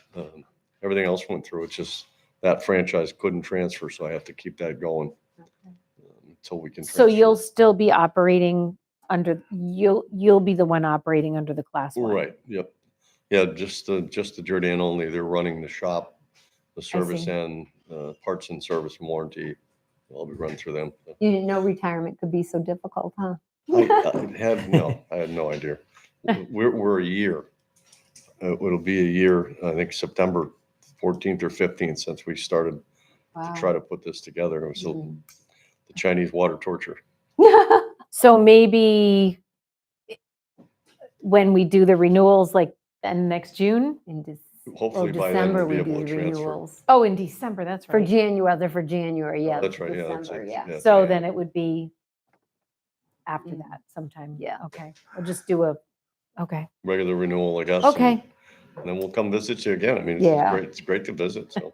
Everything else went through. It's just that franchise couldn't transfer, so I have to keep that going until we can. So you'll transfer. still be operating under, you'll be the one operating under the Class 1? Right, yep. Yeah, just the Jordan only. They're running the shop, the service see. and parts and service and warranty. I'll be running through them. You didn't know retirement could be so difficult, huh? I had no idea. We're a year. It'll be a year, I think September 14th or 15th since we started to try to put this together. It was the Chinese water torture. So maybe when we do the renewals, like then next June? Hopefully by then December we'll be we do able the to transfer. renewals. Oh, in December, that's For right. January, they're for January, yeah. That's right, yeah. December, yeah. So then it would be after that sometime. Yeah. Okay, we'll just do okay. Regular renewal, I guess. Okay. And then we'll come visit you again. I mean, Yeah. it's great to visit, so.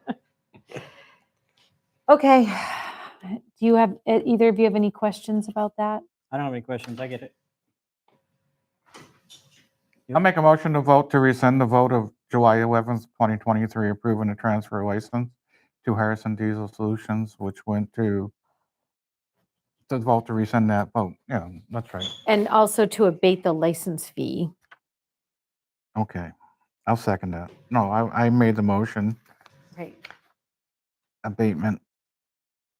Okay. Do you have, either of you have any questions about that? I don't have any questions. I get it. I'll make a motion to vote to rescind the vote of July 11th, 2023, approving the transfer license to Harrison Diesel Solutions, which went to vote to rescind that vote. Yeah, that's right. And also to abate the license fee. Okay, I'll second that. No, I made the motion, Right. abatement.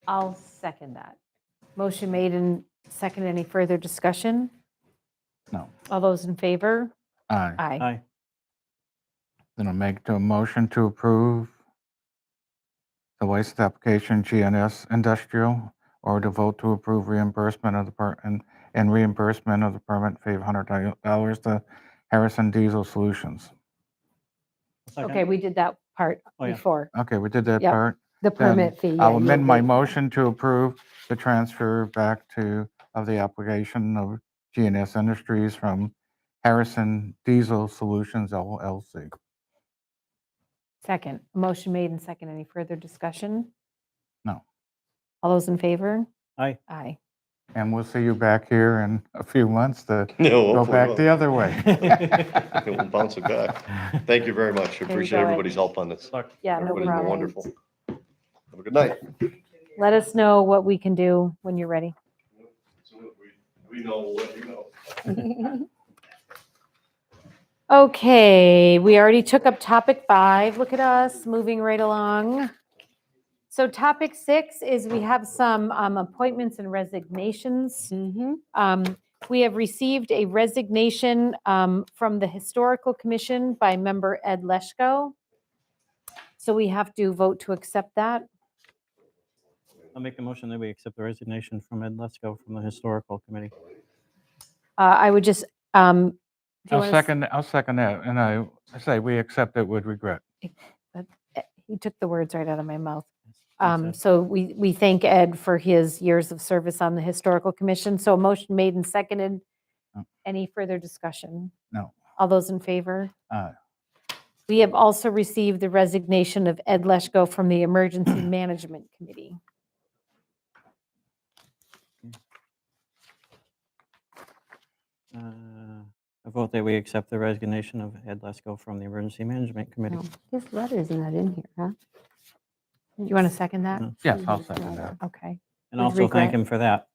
I'll second that. Motion made and second. Any further discussion? No. All those in favor? Aye. Aye. Aye. Then I'll make the motion to approve the license application G&S Industrial, or to vote to approve reimbursement of the and reimbursement of the permit fee of $100 to Harrison Diesel Solutions. Second. Okay, we did that part Oh, yeah. before. Okay, we did that Yep. part. The Then permit fee. I'll yeah, amend you my abate. motion to approve the transfer back of the application of G&S Industries from Harrison Diesel Solutions LLC. Second. Motion made and second. Any further discussion? No. All those in favor? Aye. Aye. And we'll see you back here in a few months to No, go hopefully back not. the other way. We'll bounce it back. Thank you very much. I you appreciate go, Ed. everybody's help on this. Yeah, no Everybody's been problem. wonderful. Have a good night. Let us know what we can do when you're ready. We know what you know. Okay, we already took up topic 5. Look at us, moving right along. So topic 6 is we have some appointments and resignations. We have received a resignation from the Historical Commission by member Ed Lesko. So we have to vote to accept that. I'll make a motion that we accept the resignation from Ed Lesko from the Historical Committee. I would just, do you I'll wanna second that, and I say we accept it with regret. he took the words right out of my mouth. Yes, yes. So we thank Ed for his years of service on the Historical Commission. So a motion made and seconded. No. Any further discussion? No. All those in favor? Aye. We have also received the resignation of Ed Lesko from the Emergency Management Committee. I vote that we accept the resignation of Ed Lesko from the Emergency Management Committee. His letter's not in here, huh? Do you want to second that? No. Yes, I'll second that. Okay. And With also regret. thank him for that.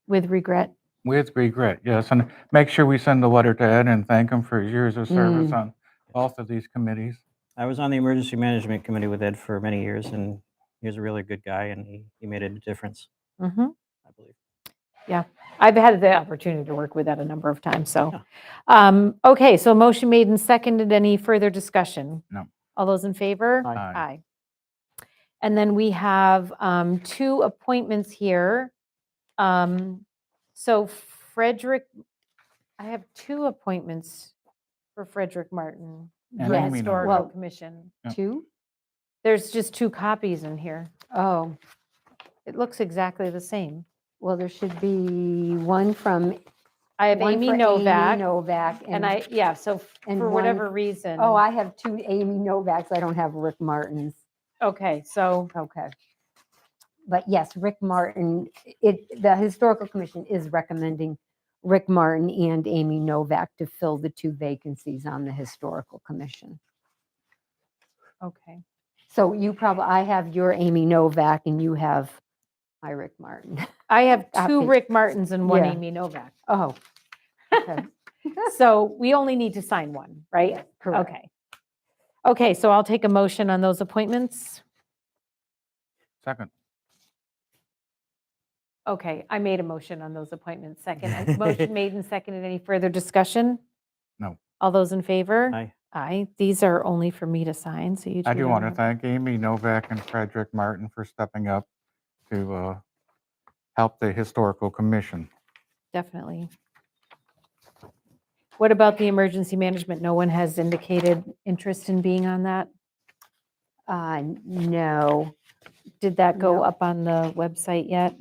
With regret. With regret, yes, and make sure we send a letter to Ed and thank him for his years of service on both of these committees. I was on the Emergency Management Committee with Ed for many years, and he was a really good guy, and he made a difference, Mhm. I believe. I've had the opportunity to work with that a number of times, so. Okay, so motion made and seconded. Any further discussion? No. All those in favor? Aye. And then we have 2 appointments here. So Frederick, I have 2 appointments for Frederick Martin, And the Amy Historical Well- Commission. Yeah. 2? There's just 2 copies in here. Oh, It looks exactly the same. well, there should be one from. I have one Amy for Novak, Novak. and yeah, so and for one- whatever reason. Oh, I have 2 Amy Novaks. I don't have Rick Martin's. Okay, so, Okay. But yes, Rick Martin, the Historical Commission is recommending Rick Martin and Amy Novak to fill the 2 vacancies on the Historical Commission. okay. So I have your Amy Novak and you have my Rick Martin. I have 2 Okay. Rick Martins and 1 Yeah. Amy Novak. Oh, okay. So we only need to sign one, right? Correct. Okay. Okay, so I'll take a motion on those appointments. Second. Okay, I made a motion on those appointments. Second, motion made and seconded. Any further discussion? No. All those in favor? Aye. Aye. These are only for me to sign, so you two I do don't want to have- thank Amy Novak and Frederick Martin for stepping up to help the Historical Commission. Definitely. What about the emergency management? No one has indicated interest in being on that? No. Did that go No. up on the website yet?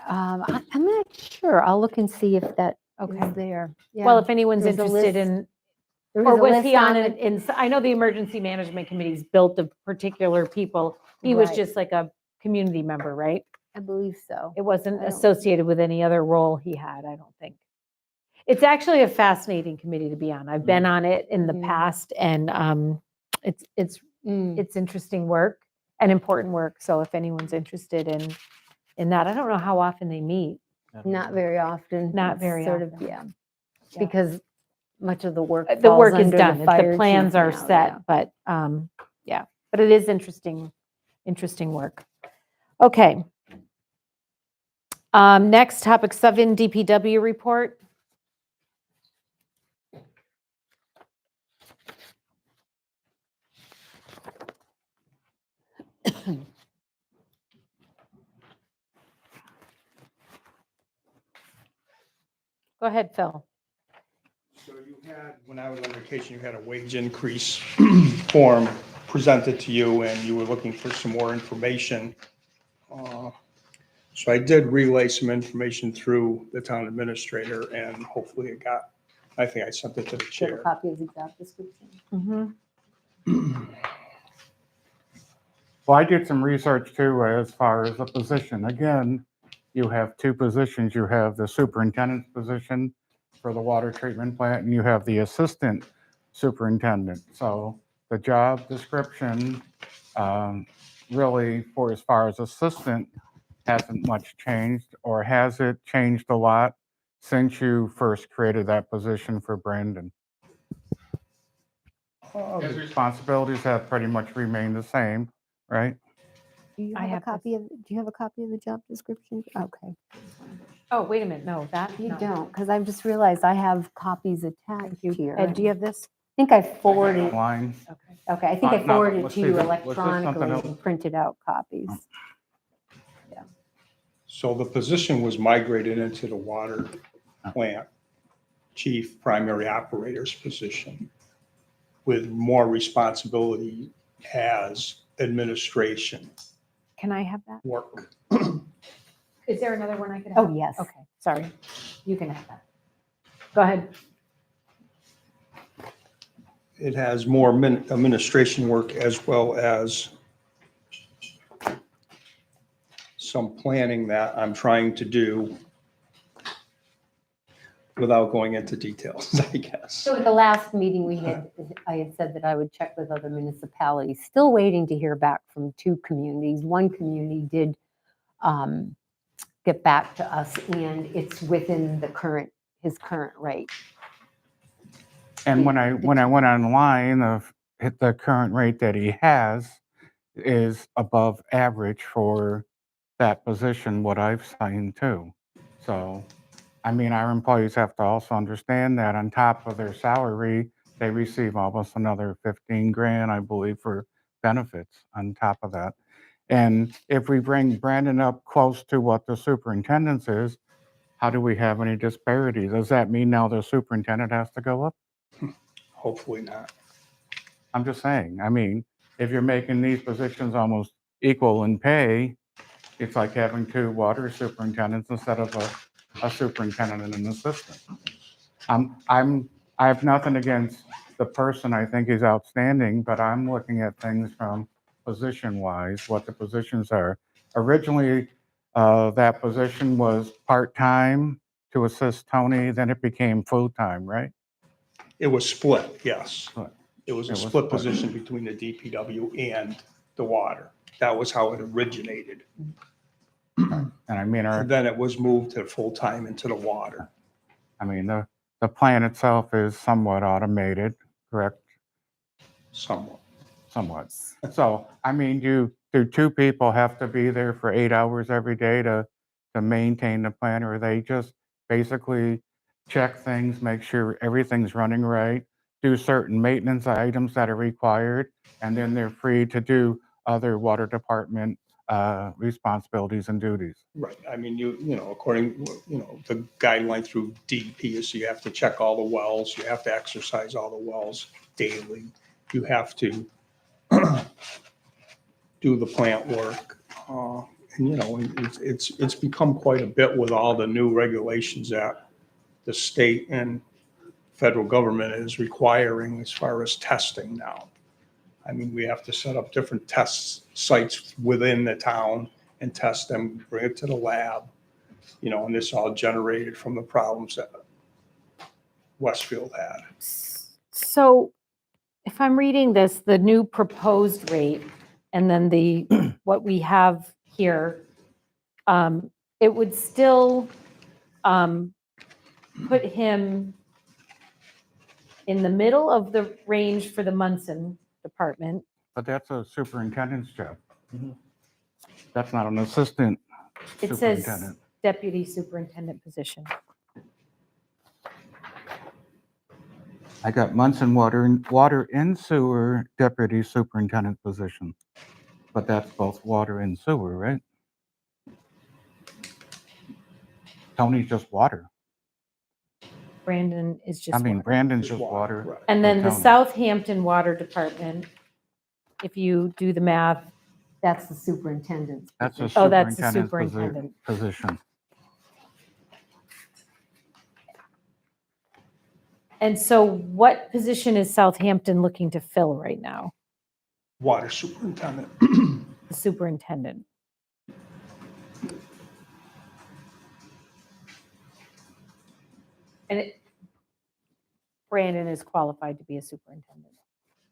I'm not sure. I'll look and see if that Okay. is there. Well, Yeah. if anyone's There's a interested list- in, there or is a was list he on the- it? I know the emergency management committee's built of particular people. He was Right. just like a community member, right? I believe so. It wasn't I don't- associated with any other role he had, I don't think. It's actually a fascinating committee to be on. I've been on it in the Mhm. past, and it's Mm. interesting work and important work. So if anyone's interested in that, I don't know how often they meet. Not very often. Not It's very sort of, often. yeah. Yeah. Because much of the work The falls work is under done, the the fire plans chief are now, yeah. set, but yeah, but it is interesting work. Okay. Next topic, 7 DPW report. Go ahead, Phil. So you had, when I was on vacation, you had a wage increase form presented to you, and you were looking for some more information. So I did relay some information through the town administrator, and hopefully I think I sent it to the Do you have a chair. copy of the job description? Mhm. Well, I did some research too as far as the position. Again, you have two positions. You have the superintendent's position for the water treatment plant, and you have the assistant superintendent. So the job description, really, for as far as assistant, hasn't much changed, or has it changed a lot since you first created that position for Brandon? His responsibilities have pretty much remained the same, right? Do you I have a have this. copy of, do you have a copy of the job description? Okay. Oh, wait a minute, no, that, You no. don't, because I've just realized I have copies attached here. Ed, do you have this? I think I forwarded, Line. Okay. okay, I think I No, forwarded let's to see, you was this something electronically else? and printed out copies. So the position was migrated into the water plant chief primary operator's position with more responsibility as administration Can I have that? work. Is there another one I could have? Oh, yes. Okay, sorry. You can have that. Go ahead. It has more administration work as well as some planning that I'm trying to do without going into details, I guess. So at the last meeting we had, I had said that I would check with other municipalities, still waiting to hear back from two communities. One community did get back to us, and it's within his current rate. And when I went online, the current rate that he has is above average for that position, what I've seen too. So, I mean, our employees have to also understand that on top of their salary, they receive almost another 15 grand, I believe, for benefits on top of that. And if we bring Brandon up close to what the superintendent's is, how do we have any disparity? Does that mean now the superintendent has to go up? Hopefully not. I'm just saying, I mean, if you're making these positions almost equal in pay, it's like having two water superintendents instead of a superintendent and an assistant. I have nothing against the person. I think he's outstanding, but I'm looking at things from position-wise, what the positions are. Originally, that position was part-time to assist Tony, then it became full-time, right? It was split, yes. Split. It was a It was split split. position between the DPW and the water. That was how it originated. And I mean, And then it was moved to full-time into the water. I mean, the plant itself is somewhat automated, correct? Somewhat. Somewhat. So, I mean, do two people have to be there for 8 hours every day to maintain the plant, or they just basically check things, make sure everything's running right, do certain maintenance items that are required, and then they're free to do other water department responsibilities and duties? Right, I mean, you know, according, the guideline through DEP is you have to check all the wells, you have to exercise all the wells daily, you have to do the plant work. And, it's become quite a bit with all the new regulations that the state and federal government is requiring as far as testing now. I mean, we have to set up different test sites within the town and test them, bring it to the lab, and this all generated from the problems that Westfield had. So if I'm reading this, the new proposed rate and then what we have here, it would still put him in the middle of the range for the Munson department. But that's a superintendent's job. Mhm. That's not an assistant It says superintendent. deputy superintendent position. I got Munson Water and Sewer Deputy Superintendent position. But that's both water and sewer, right? Tony's just water. Brandon is just I mean, water. Brandon's just water. Right. And then the Tony. Southampton Water Department, if you do the math, That's the superintendent's. That's a oh, that's the superintendent's superintendent. position. And so what position is Southampton looking to fill right now? Water superintendent. The superintendent. And Brandon is qualified to be a superintendent.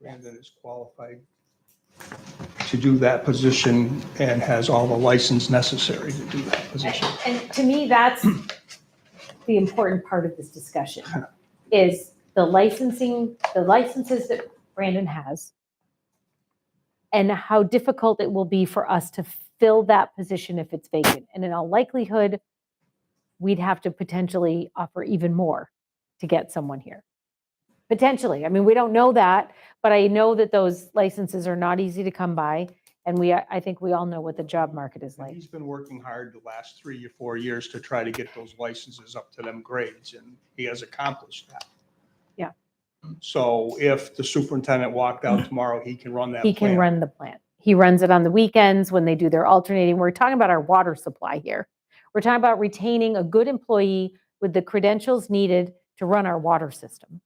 Brandon is qualified to do that position and has all the license necessary to do that position. And to me, that's the important part of this discussion, is the licenses that Brandon has, and how difficult it will be for us to fill that position if it's vacant. And in all likelihood, we'd have to potentially offer even more to get someone here. Potentially. I mean, we don't know that, but I know that those licenses are not easy to come by. And I think we all know what the job market is And like. he's been working hard the last 3 or 4 years to try to get those licenses up to them grades, and he has accomplished that. Yeah. So if the superintendent walked out tomorrow, he can run that He can plant. run the plant. He runs it on the weekends when they do their alternating. We're talking about our water supply here. We're talking about retaining a good employee with the credentials needed to run our water system.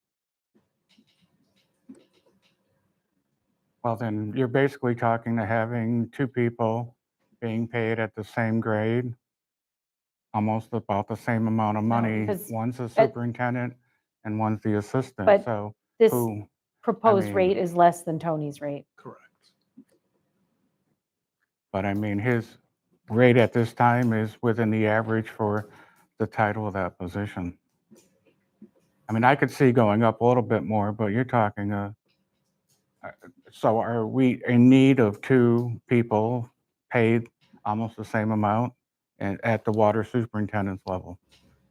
Well, then you're basically talking to having two people being paid at the same grade, almost about the same amount of money. because One's the superintendent and one's the assistant. but So This who, proposed mean- rate is less than Tony's rate. Correct. but I mean, his rate at this time is within the average for the title of that position. I mean, I could see going up a little bit more, but you're talking, so are we in need of two people paid almost the same amount at the water superintendent's level?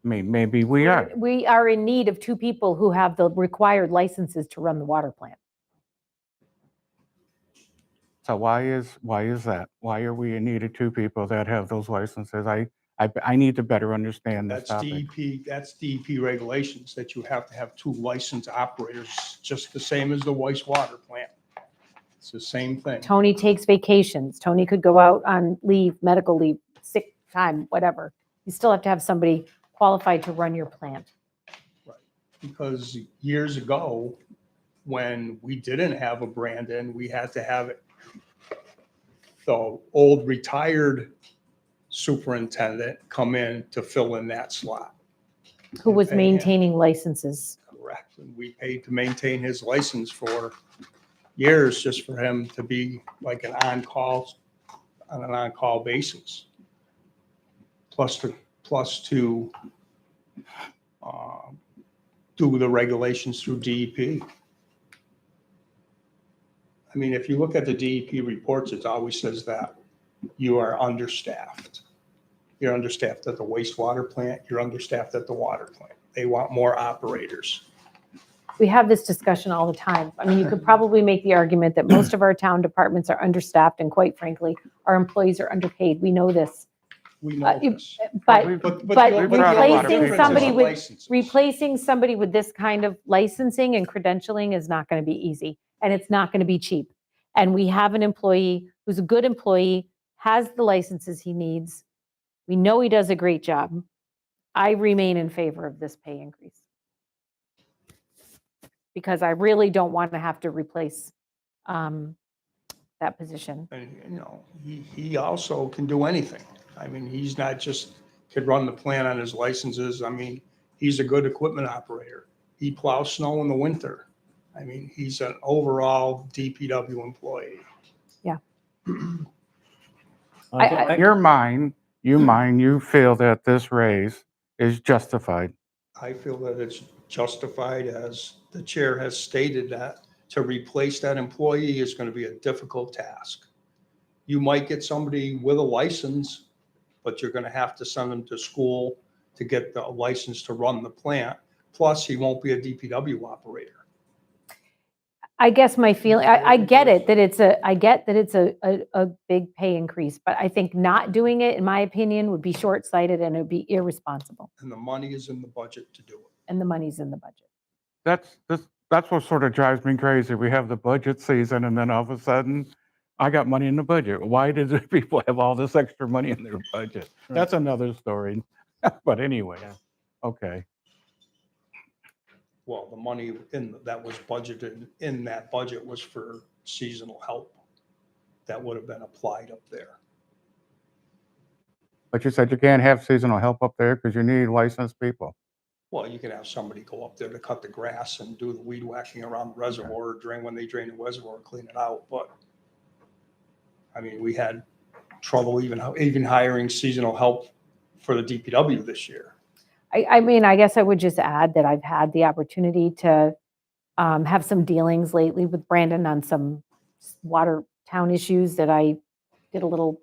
I mean, maybe we are. We are in need of two people who have the required licenses to run the water plant. So why is that? Why are we in need of two people that have those licenses? I need to better understand this That's topic. that's DEP regulations, that you have to have two licensed operators, just the same as the wastewater plant. It's the same thing. Tony takes vacations. Tony could go out on leave, medical leave, sick time, whatever. You still have to have somebody qualified to run your plant. Because years ago, when we didn't have a Brandon, we had to have the old retired superintendent come in to fill in that slot. Who was Okay, yeah. maintaining licenses. Correct. And we paid to maintain his license for years, just for him to be like on an on-call basis. Plus to do the regulations through DEP. I mean, if you look at the DEP reports, it always says that you are understaffed. You're understaffed at the wastewater plant, you're understaffed at the water plant. They want more operators. We have this discussion all the time. I mean, you could probably make the argument that most of our town departments are understaffed, and quite frankly, our employees are underpaid. We know this. We know this. But We've- But we've brought a lot of replacing people somebody up. with, replacing somebody with this kind of licensing and credentialing is not going to be easy, and it's not going to be cheap. And we have an employee who's a good employee, has the licenses he needs. We know he does a great job. I remain in favor of this pay increase, because I really don't want to have to replace that position. And, you know, he also can do anything. I mean, he's not just, could run the plant on his licenses. I mean, he's a good equipment operator. He plows snow in the winter. I mean, he's an overall DPW employee. I- You feel that this raise is justified. I feel that it's justified, as the chair has stated, that to replace that employee is going to be a difficult task. You might get somebody with a license, but you're going to have to send them to school to get the license to run the plant. Plus, he won't be a DPW operator. I guess my feeling, I get it, that it's a big pay increase, but I think not doing it, in my opinion, would be short-sighted and it would be irresponsible. And the money is in the budget to do it. And the money's in the budget. That's what sort of drives me crazy. We have the budget season and then all of a sudden, I got money in the budget. Why did the people have all this extra money in their budget? That's another story. But anyway, Yeah. okay. Well, the money that was budgeted in that budget was for seasonal help. That would have been applied up there. But you said you can't have seasonal help up there because you need licensed people. Well, you can have somebody go up there to cut the grass and do the weed whacking around the reservoir, when they drain the reservoir, clean it out. But I mean, we had trouble even hiring seasonal help for the DPW this year. I mean, I guess I would just add that I've had the opportunity to have some dealings lately with Brandon on some water town issues that I did a little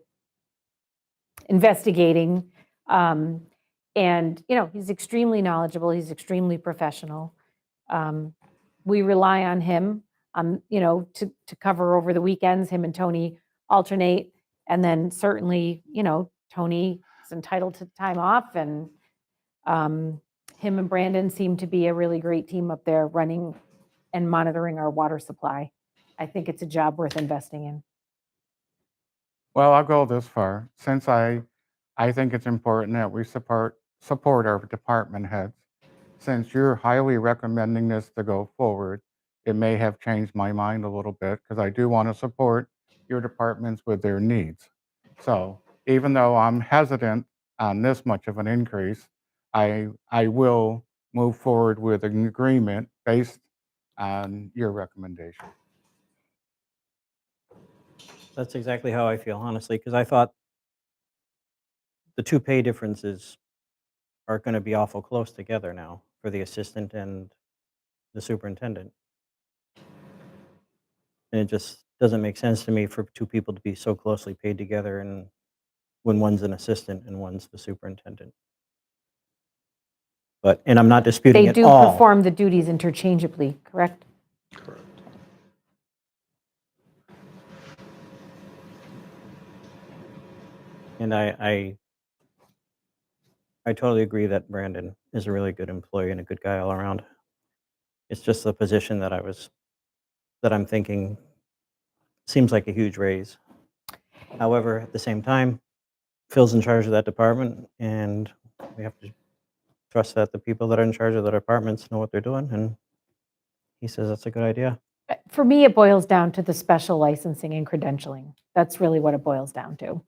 investigating. And, you know, he's extremely knowledgeable. He's extremely professional. We rely on him, you know, to cover over the weekends. Him and Tony alternate. And then certainly, you know, Tony is entitled to time off, and him and Brandon seem to be a really great team up there running and monitoring our water supply. I think it's a job worth investing in. Well, I'll go this far. Since I think it's important that we support our department heads. Since you're highly recommending this to go forward, it may have changed my mind a little bit, because I do want to support your departments with their needs. So even though I'm hesitant on this much of an increase, I will move forward with an agreement based on your recommendation. That's exactly how I feel, honestly, because I thought the two pay differences are going to be awful close together now for the assistant and the superintendent. And it just doesn't make sense to me for two people to be so closely paid together, and when one's an assistant and one's the superintendent. And I'm not disputing They at do all. perform the duties interchangeably, correct? Correct. And I totally agree that Brandon is a really good employee and a good guy all around. It's just the position that I'm thinking seems like a huge raise. However, at the same time, Phil's in charge of that department, and we have to trust that the people that are in charge of the departments know what they're doing, and he says that's a good idea. For me, it boils down to the special licensing and credentialing. That's really what it boils down to.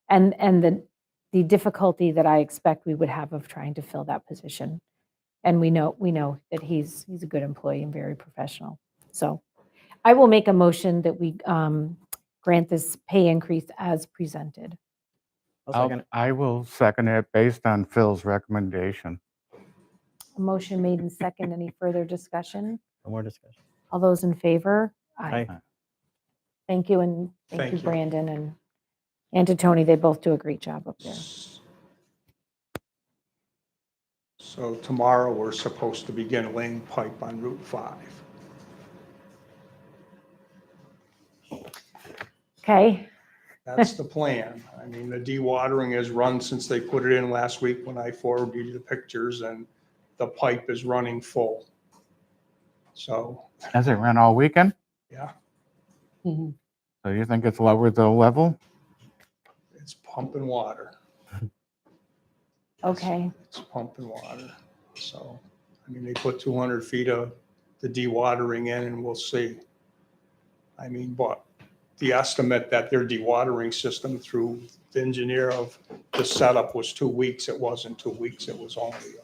And the difficulty that I expect we would have of trying to fill that position. And we know that he's a good employee and very professional. So I will make a motion that we grant this pay increase as presented. I'll second it. I will second it based on Phil's recommendation. A motion made and second. Any further discussion? No more discussion. All those in favor? Aye. Thank you, and thank Thank you, you. Brandon and to Tony. They both do a great job up there. So tomorrow, we're supposed to begin laying pipe on Route 5. Okay, That's the plan. I mean, the dewatering has run since they put it in last week when I forwarded you the pictures, and the pipe is running full. So, Has it run all weekend? yeah, Mhm. So you think it's lowered the level? it's pumping water. okay. It's pumping water. So, I mean, they put 200 feet of the dewatering in, and we'll see. I mean, but the estimate that their dewatering system through the engineer of the setup was 2 weeks. It wasn't 2 weeks. It was only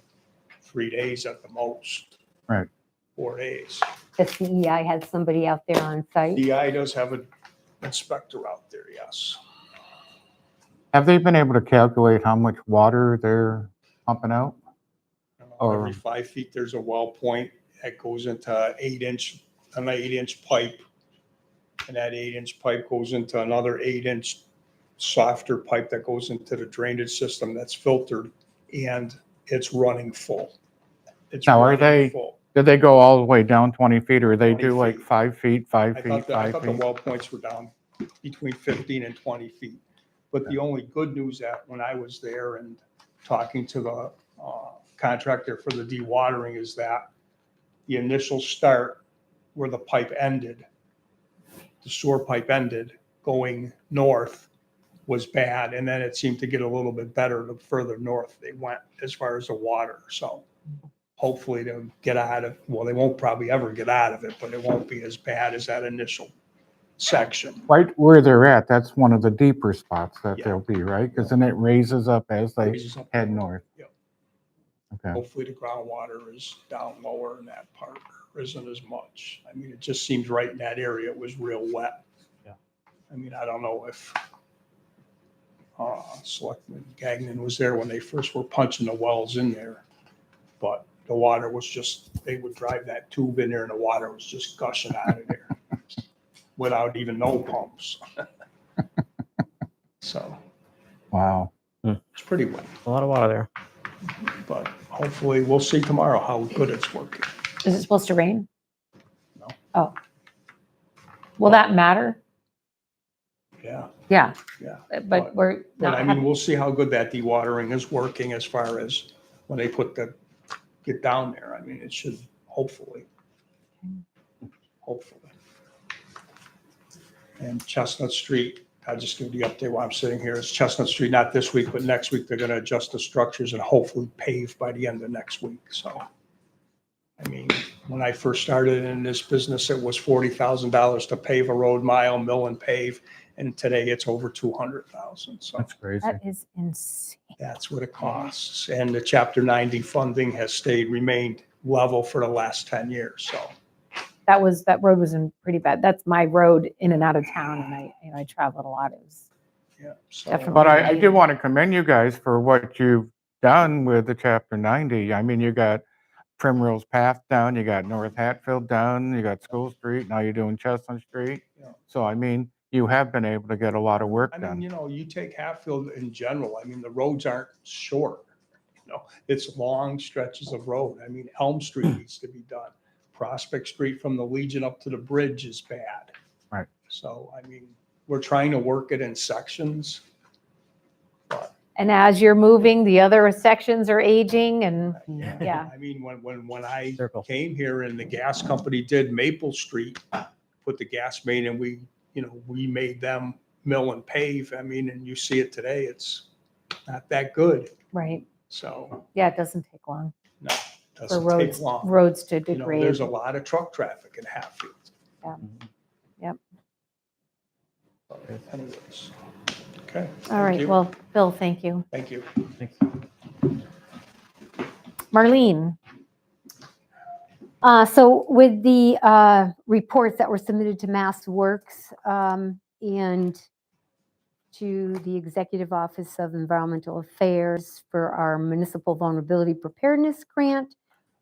3 days at the most. Right. 4 days. The CEI had somebody out there on site. DI does have an inspector out there, yes. Have they been able to calculate how much water they're pumping out? Every 5 feet, there's a well point that goes into an 8-inch pipe. And that 8-inch pipe goes into another 8-inch softer pipe that goes into the drainage system that's filtered, and it's running full. It's Now, are running they- full. Did they go all the way down 20 feet, or they 20 do like feet. 5 feet, 5 I feet, thought 5 the feet? well points were down between 15 and 20 feet. But the only good news that when I was there and talking to the contractor for the dewatering is that the initial start where the pipe ended, the sewer pipe ended going north was bad. And then it seemed to get a little bit better the further north they went as far as the water. So hopefully they'll get out of, well, they won't probably ever get out of it, but it won't be as bad as that initial section. Right where they're at, that's one of the deeper spots that Yeah. they'll be, right? Because then it raises up as they Raises up. head north. Yep. Okay. Hopefully the groundwater is down lower in that part, or isn't as much. I mean, it just seems right in that area, it was real wet. Yeah. I mean, I don't know if Selectman Gagnon was there when they first were punching the wells in there, but the water was just, they would drive that tube in there and the water was just gushing out of there without even no pumps. So Wow. it's pretty wet, A lot of water there. but hopefully we'll see tomorrow how good it's working. Is it supposed to rain? No. Oh. Will that matter? Yeah, Yeah, yeah. But we're But not, I mean, we'll see how good that dewatering is working as far as when they get down there. I mean, it should hopefully. And Chestnut Street, I'll just give you the update while I'm sitting here. It's Chestnut Street, not this week, but next week, they're gonna adjust the structures and hopefully pave by the end of next week, so. I mean, when I first started in this business, it was $40,000 to pave a road mile, mill and pave, and today it's over 200,000, so That's crazy. that is insane. that's what it costs. And the Chapter 90 funding has remained level for the last 10 years, so. That road was in pretty bad. That's my road in and out of town, and I traveled a lot. It was Yeah, so Definitely. But I do want to commend you guys for what you've done with the Chapter 90. I mean, you got Primrose Path down, you got North Hatfield down, you got School Street, now you're doing Chestnut Street. Yeah. So, I mean, you have been able to get a lot of work I mean, done. you know, you take Hatfield in general, I mean, the roads aren't short. You know, it's long stretches of road. I mean, Elm Street needs to be done. Prospect Street from the Legion up to the bridge is bad. Right. So, I mean, we're trying to work it in sections. But And as you're moving, the other sections are aging and, yeah. I mean, when I Circle. came here and the gas company did Maple Street, put the gas main and we made them mill and pave. I mean, and you see it today, it's not that good. right. So, Yeah, it doesn't take long no, it for doesn't take long. roads to You know, degrade. there's a lot of truck traffic in Hatfield. Yeah. Yep. But anyways, okay. All thank right, you. well, Bill, thank you. Thank you. Thanks. Marlene? so with the reports that were submitted to Mass Works and to the Executive Office of Environmental Affairs for our Municipal Vulnerability Preparedness Grant,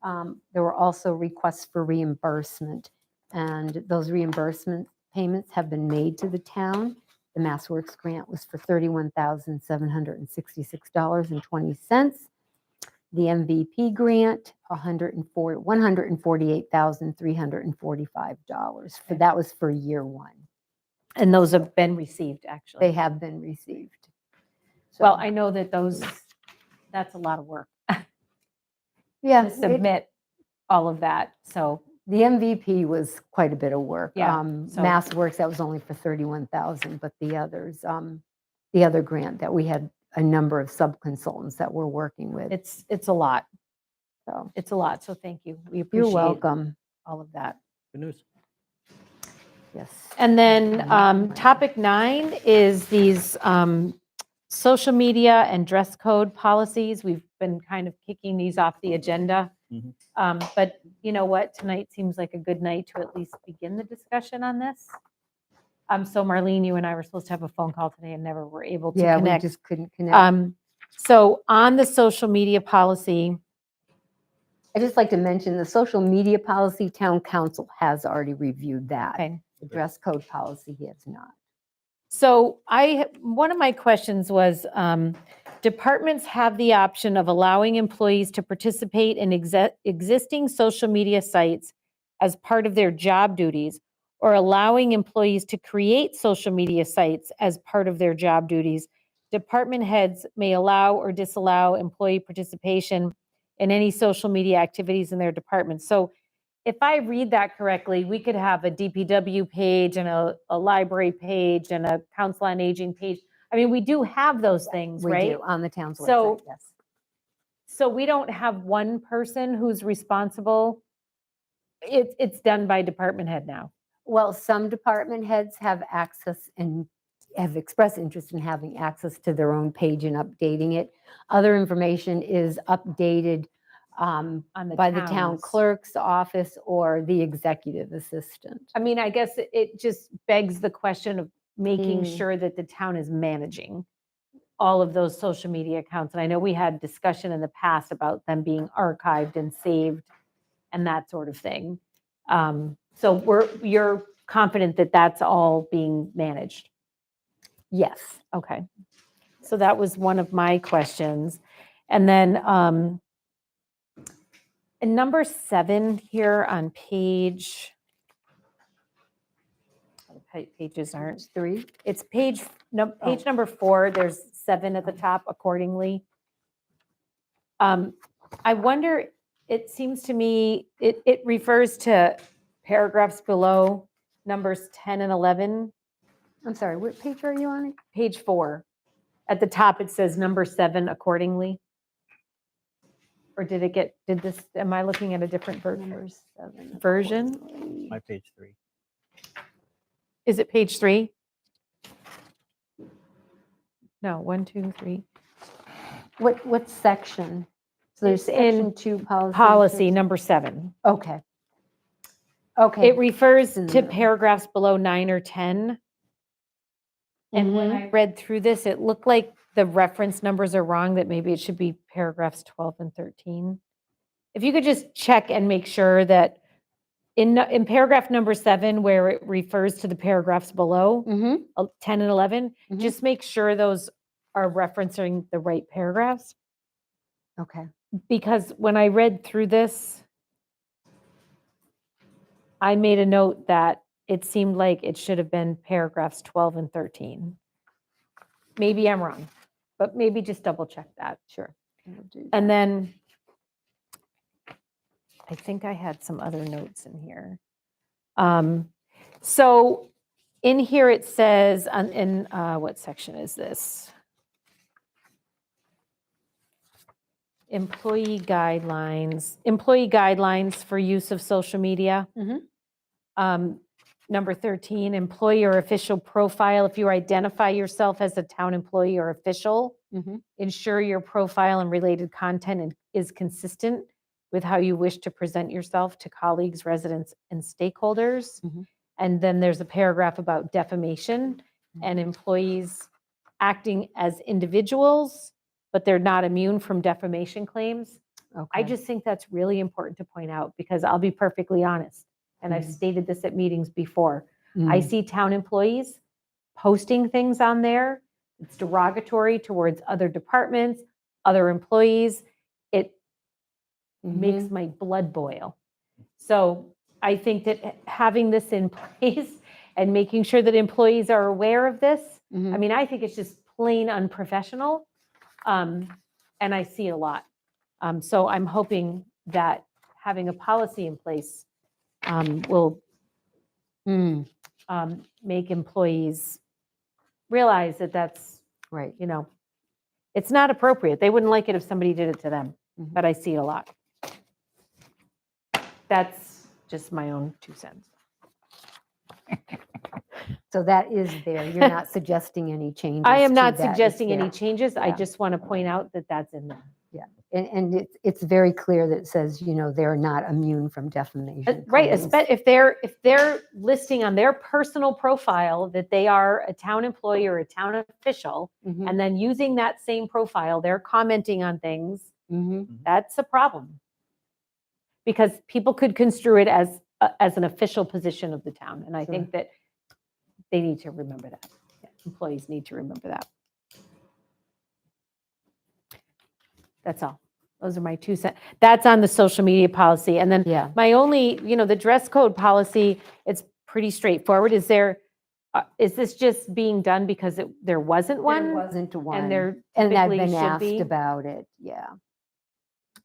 There were also requests for reimbursement, and those reimbursement payments have been made to the town. The MassWorks grant was for $31,766.20. The MVP grant, $148,345. That was for year one. And those have been received, actually. They have been received. Well, So, I know that that's a lot of work yeah, to submit all of that, so. the MVP was quite a bit of work. Yeah, so- MassWorks, that was only for 31,000, but the others, the other grant that we had a number of sub-consultants that we're working with. It's a lot. So It's a lot, so thank you. We you're appreciate welcome. all of that. Good news. Yes. And then topic 9 is these social media and dress code policies. We've been kind of kicking these off the agenda. Mhm. But you know what? Tonight seems like a good night to at least begin the discussion on this. So Marlene, you and I were supposed to have a phone call today and never were able to Yeah, we connect. just couldn't connect. So on the social media policy, I'd just like to mention the social media policy, town council has already reviewed that. okay. The dress code policy, he has not. So one of my questions was, departments have the option of allowing employees to participate in existing social media sites as part of their job duties, or allowing employees to create social media sites as part of their job duties. Department heads may allow or disallow employee participation in any social media activities in their department. So if I read that correctly, we could have a DPW page and a library page and a council on aging page. I mean, we do have those things, We right? do, on the town's So- website, yes. So we don't have one person who's responsible. It's done by department head now. Well, some department heads have access and have expressed interest in having access to their own page and updating it. Other information is updated On the by the town towns. clerk's office or the executive assistant. I mean, I guess it just begs the question of making Mm. sure that the town is managing all of those social media accounts. And I know we had discussion in the past about them being archived and saved and that sort of thing. So you're confident that that's all being managed? Yes. Okay. So that was one of my questions. And then in number 7 here on page, pages aren't, Page 3. it's page number 4, there's 7 at the top accordingly. I wonder, it seems to me, it refers to paragraphs below numbers 10 and 11. I'm sorry, what page are you on? Page 4. At the top, it says number 7 accordingly. Or am I looking at a different Number 7. version? My page 3. Is it page 3? No, 1, 2, 3. What section? So there's It's in section 2 policy. Policy number 7. Okay. Okay. It refers in to the- paragraphs below 9 or 10. And when I read through this, it looked like the reference numbers are wrong, that maybe it should be paragraphs 12 and 13. If you could just check and make sure that in paragraph number 7, where it refers to the paragraphs below, Mhm. 10 and 11, Mhm. just make sure those are referencing the right paragraphs. Okay. Because when I read through this, I made a note that it seemed like it should have been paragraphs 12 and 13. Maybe I'm wrong, but maybe just double check that. Sure. We'll do And that. then I think I had some other notes in here. So in here it says, what section is this? Employee guidelines for use of social media. Number 13, employee or official profile. If you identify yourself as a town employee or official, Mhm. ensure your profile and related content is consistent with how you wish to present yourself to colleagues, residents, and stakeholders. Mhm. And then there's a paragraph about defamation and employees acting as individuals, but they're not immune from defamation claims. I Okay. just think that's really important to point out because I'll be perfectly honest, and I've Mhm. stated this at meetings before. I Mm. see town employees posting things on there. It's derogatory towards other departments, other employees. It makes my blood boil. So I think that having this in place and making sure that employees are aware of this, I Mhm. mean, I think it's just plain unprofessional. And I see it a lot. So I'm hoping that having a policy in place will Mm. make employees realize that that's, Right. it's not appropriate. They wouldn't like it if somebody did it to them, Mhm. but I see it a lot. That's just my own 2 cents. So that is there. You're not suggesting any changes I am to not that. It's suggesting any there. changes. I Yeah. just want to point out that that's in there. And it's very clear that it says, they're not immune from defamation Right, claims. if they're listing on their personal profile that they are a town employee or a town official, Mhm. and then using that same profile, they're commenting on things, Mhm. that's a problem. Because people could construe it as an official position of the town, and I think that they need to remember that. Yeah, employees need to remember that. That's all. Those are my 2 cents. That's on the social media policy. And then Yeah. my only, the dress code policy, it's pretty straightforward. Is this just being done because there wasn't one? There wasn't one. there And I've typically been should asked be? about it. Yeah.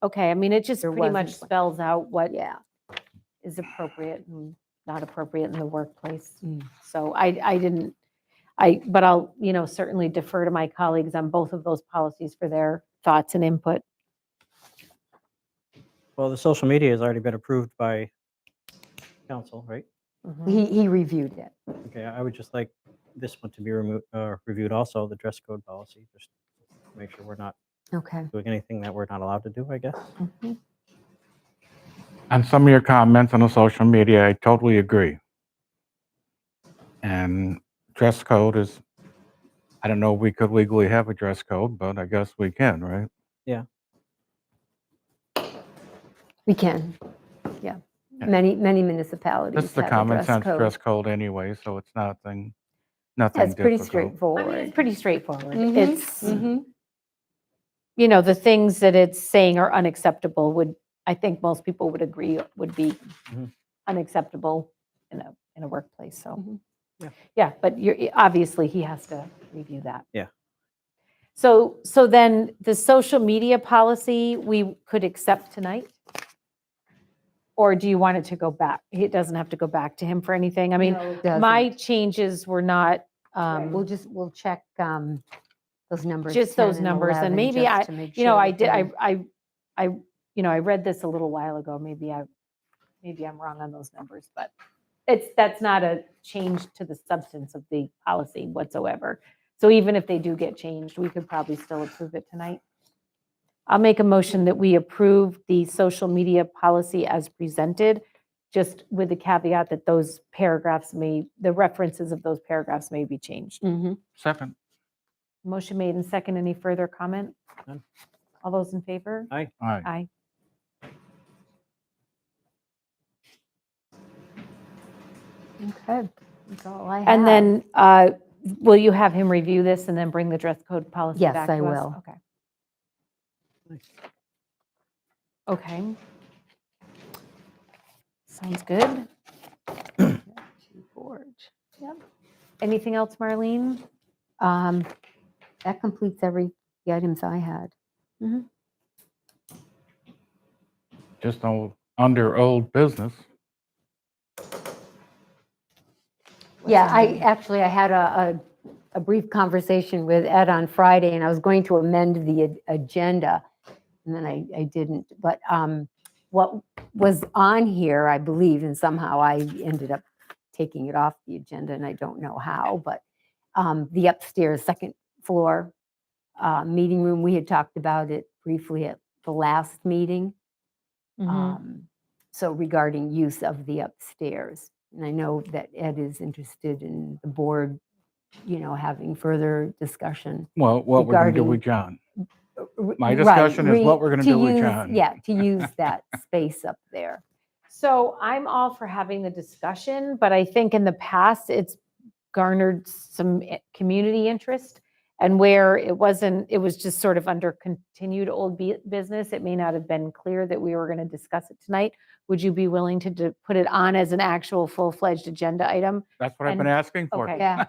Okay, I mean, it just There pretty much wasn't one. spells out what Yeah. is appropriate and not appropriate in the workplace. Mm. So but I'll, certainly defer to my colleagues on both of those policies for their thoughts and input. Well, the social media has already been approved by council, right? He reviewed it. Okay, I would just like this one to be reviewed also, the dress code policy, just to make sure we're not Okay. doing anything that we're not allowed to do, I guess. On some of your comments on the social media, I totally agree. And dress code is, I don't know if we could legally have a dress code, but I guess we can, right? We can. Yeah. Yeah. Many municipalities This is the have a common dress sense code. dress code anyway, so it's nothing Yeah, it's pretty difficult. I mean, straightforward. it's pretty straightforward. Mhm, It's, mhm. the things that it's saying are unacceptable I think most people would agree would be Mhm. unacceptable in a workplace, so. Mhm. Yeah, but obviously he has to review that. Yeah. So then the social media policy, we could accept tonight? Or do you want it to go back? It doesn't have to go back to him for anything. I mean, No, it doesn't. my changes were not, Right, we'll check those numbers. just 10 those and numbers, and 11, maybe just I, to make you know, sure I that did, they're- I read this a little while ago, maybe I'm wrong on those numbers, but that's not a change to the substance of the policy whatsoever. So even if they do get changed, we could probably still approve it tonight. I'll make a motion that we approve the social media policy as presented, just with the caveat that the references of those paragraphs may be changed. Mhm. Second. Motion made and second. Any further comment? None. All those in favor? Aye. All right. Aye. Okay, that's all I have. And then will you have him review this and then bring the dress code policy Yes, back to us? I will. Okay. Okay. Sounds good. Forge. Yep. Anything else, Marlene? That completes the items I had. Just under old business. Yeah, I had a brief conversation with Ed on Friday, and I was going to amend the agenda, and then I didn't. But what was on here, I believe, and somehow I ended up taking it off the agenda, and I don't know how, but the upstairs second floor meeting room, we had talked about it briefly at the last meeting. So regarding use of the upstairs. And I know that Ed is interested in the board, having further discussion. Well, what we're going to do Regarding- with John. My Right, discussion is what we're gonna to do with use- John. Yeah, to use that space up there. So I'm all for having the discussion, but I think in the past, it's garnered some community interest. And where it wasn't, it was just sort of under continued old business. It may not have been clear that we were going to discuss it tonight. Would you be willing to put it on as an actual full-fledged agenda item? That's what I've been And- asking for. Okay. Yeah,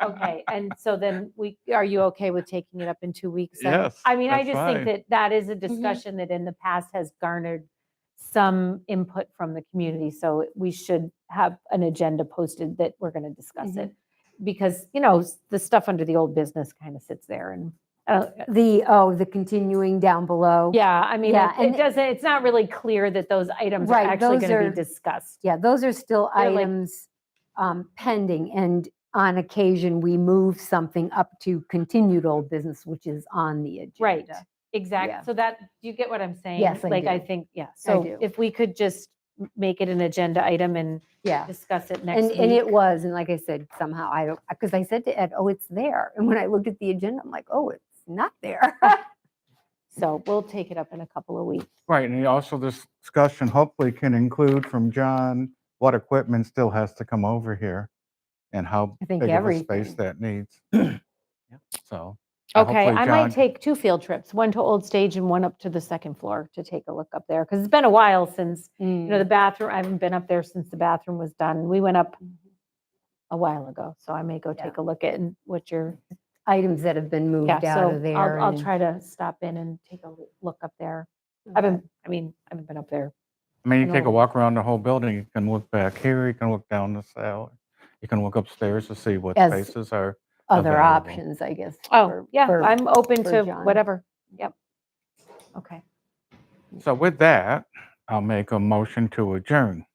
Okay, and so then are you okay with taking it up in 2 weeks? then? Yes, I mean, I that's just think fine. that that is a discussion that in the past has garnered some input from the community. So we should have an agenda posted that we're going to discuss it. Because, the stuff under the old business kind of sits there and, the continuing down below. yeah, I mean, Yeah, and it doesn't, it's not really clear that those items are Right, actually those going to are- be discussed. Yeah, those are still They're like- items pending, and on occasion, we move something up to continued old business, which is on the agenda. Right, exactly. Yeah. So do you get what I'm saying? Yes, I Like, I do. think, yeah. So do. if we could just make it an agenda item and Yeah. discuss it next And, week. and it was, and like I said, somehow I don't, because I said to Ed, oh, it's there. And when I looked at the agenda, I'm like, oh, it's not there. So we'll take it up in a couple of weeks. Right, and also this discussion hopefully can include from John what equipment still has to come over here and how I think big of a space everything. that needs. So. Okay, hopefully I might John- take 2 field trips, one to Old Stage and one up to the second floor to take a look up there. Because it's been a while since, the bathroom, I haven't been up there since the bathroom was done. We went up a while ago, so I may go Yeah. take a look at what your, Items that have been moved yeah, out so of there. I'll and- try to stop in and take a look up there. I Okay. haven't been up there. I mean, you I take a know. walk around the whole building, you can look back here, you can look down the cell, you can look upstairs to see what As- spaces are. Other available. options, I guess. Oh, for- yeah, for- I'm open for to John. whatever. Yep. Okay. So with that, I'll make a motion to adjourn.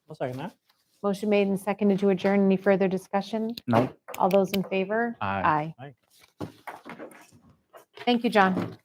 I'll second that. Motion made and seconded to adjourn. Any further discussion? No? All those in favor? Aye. Aye. Thank you, John.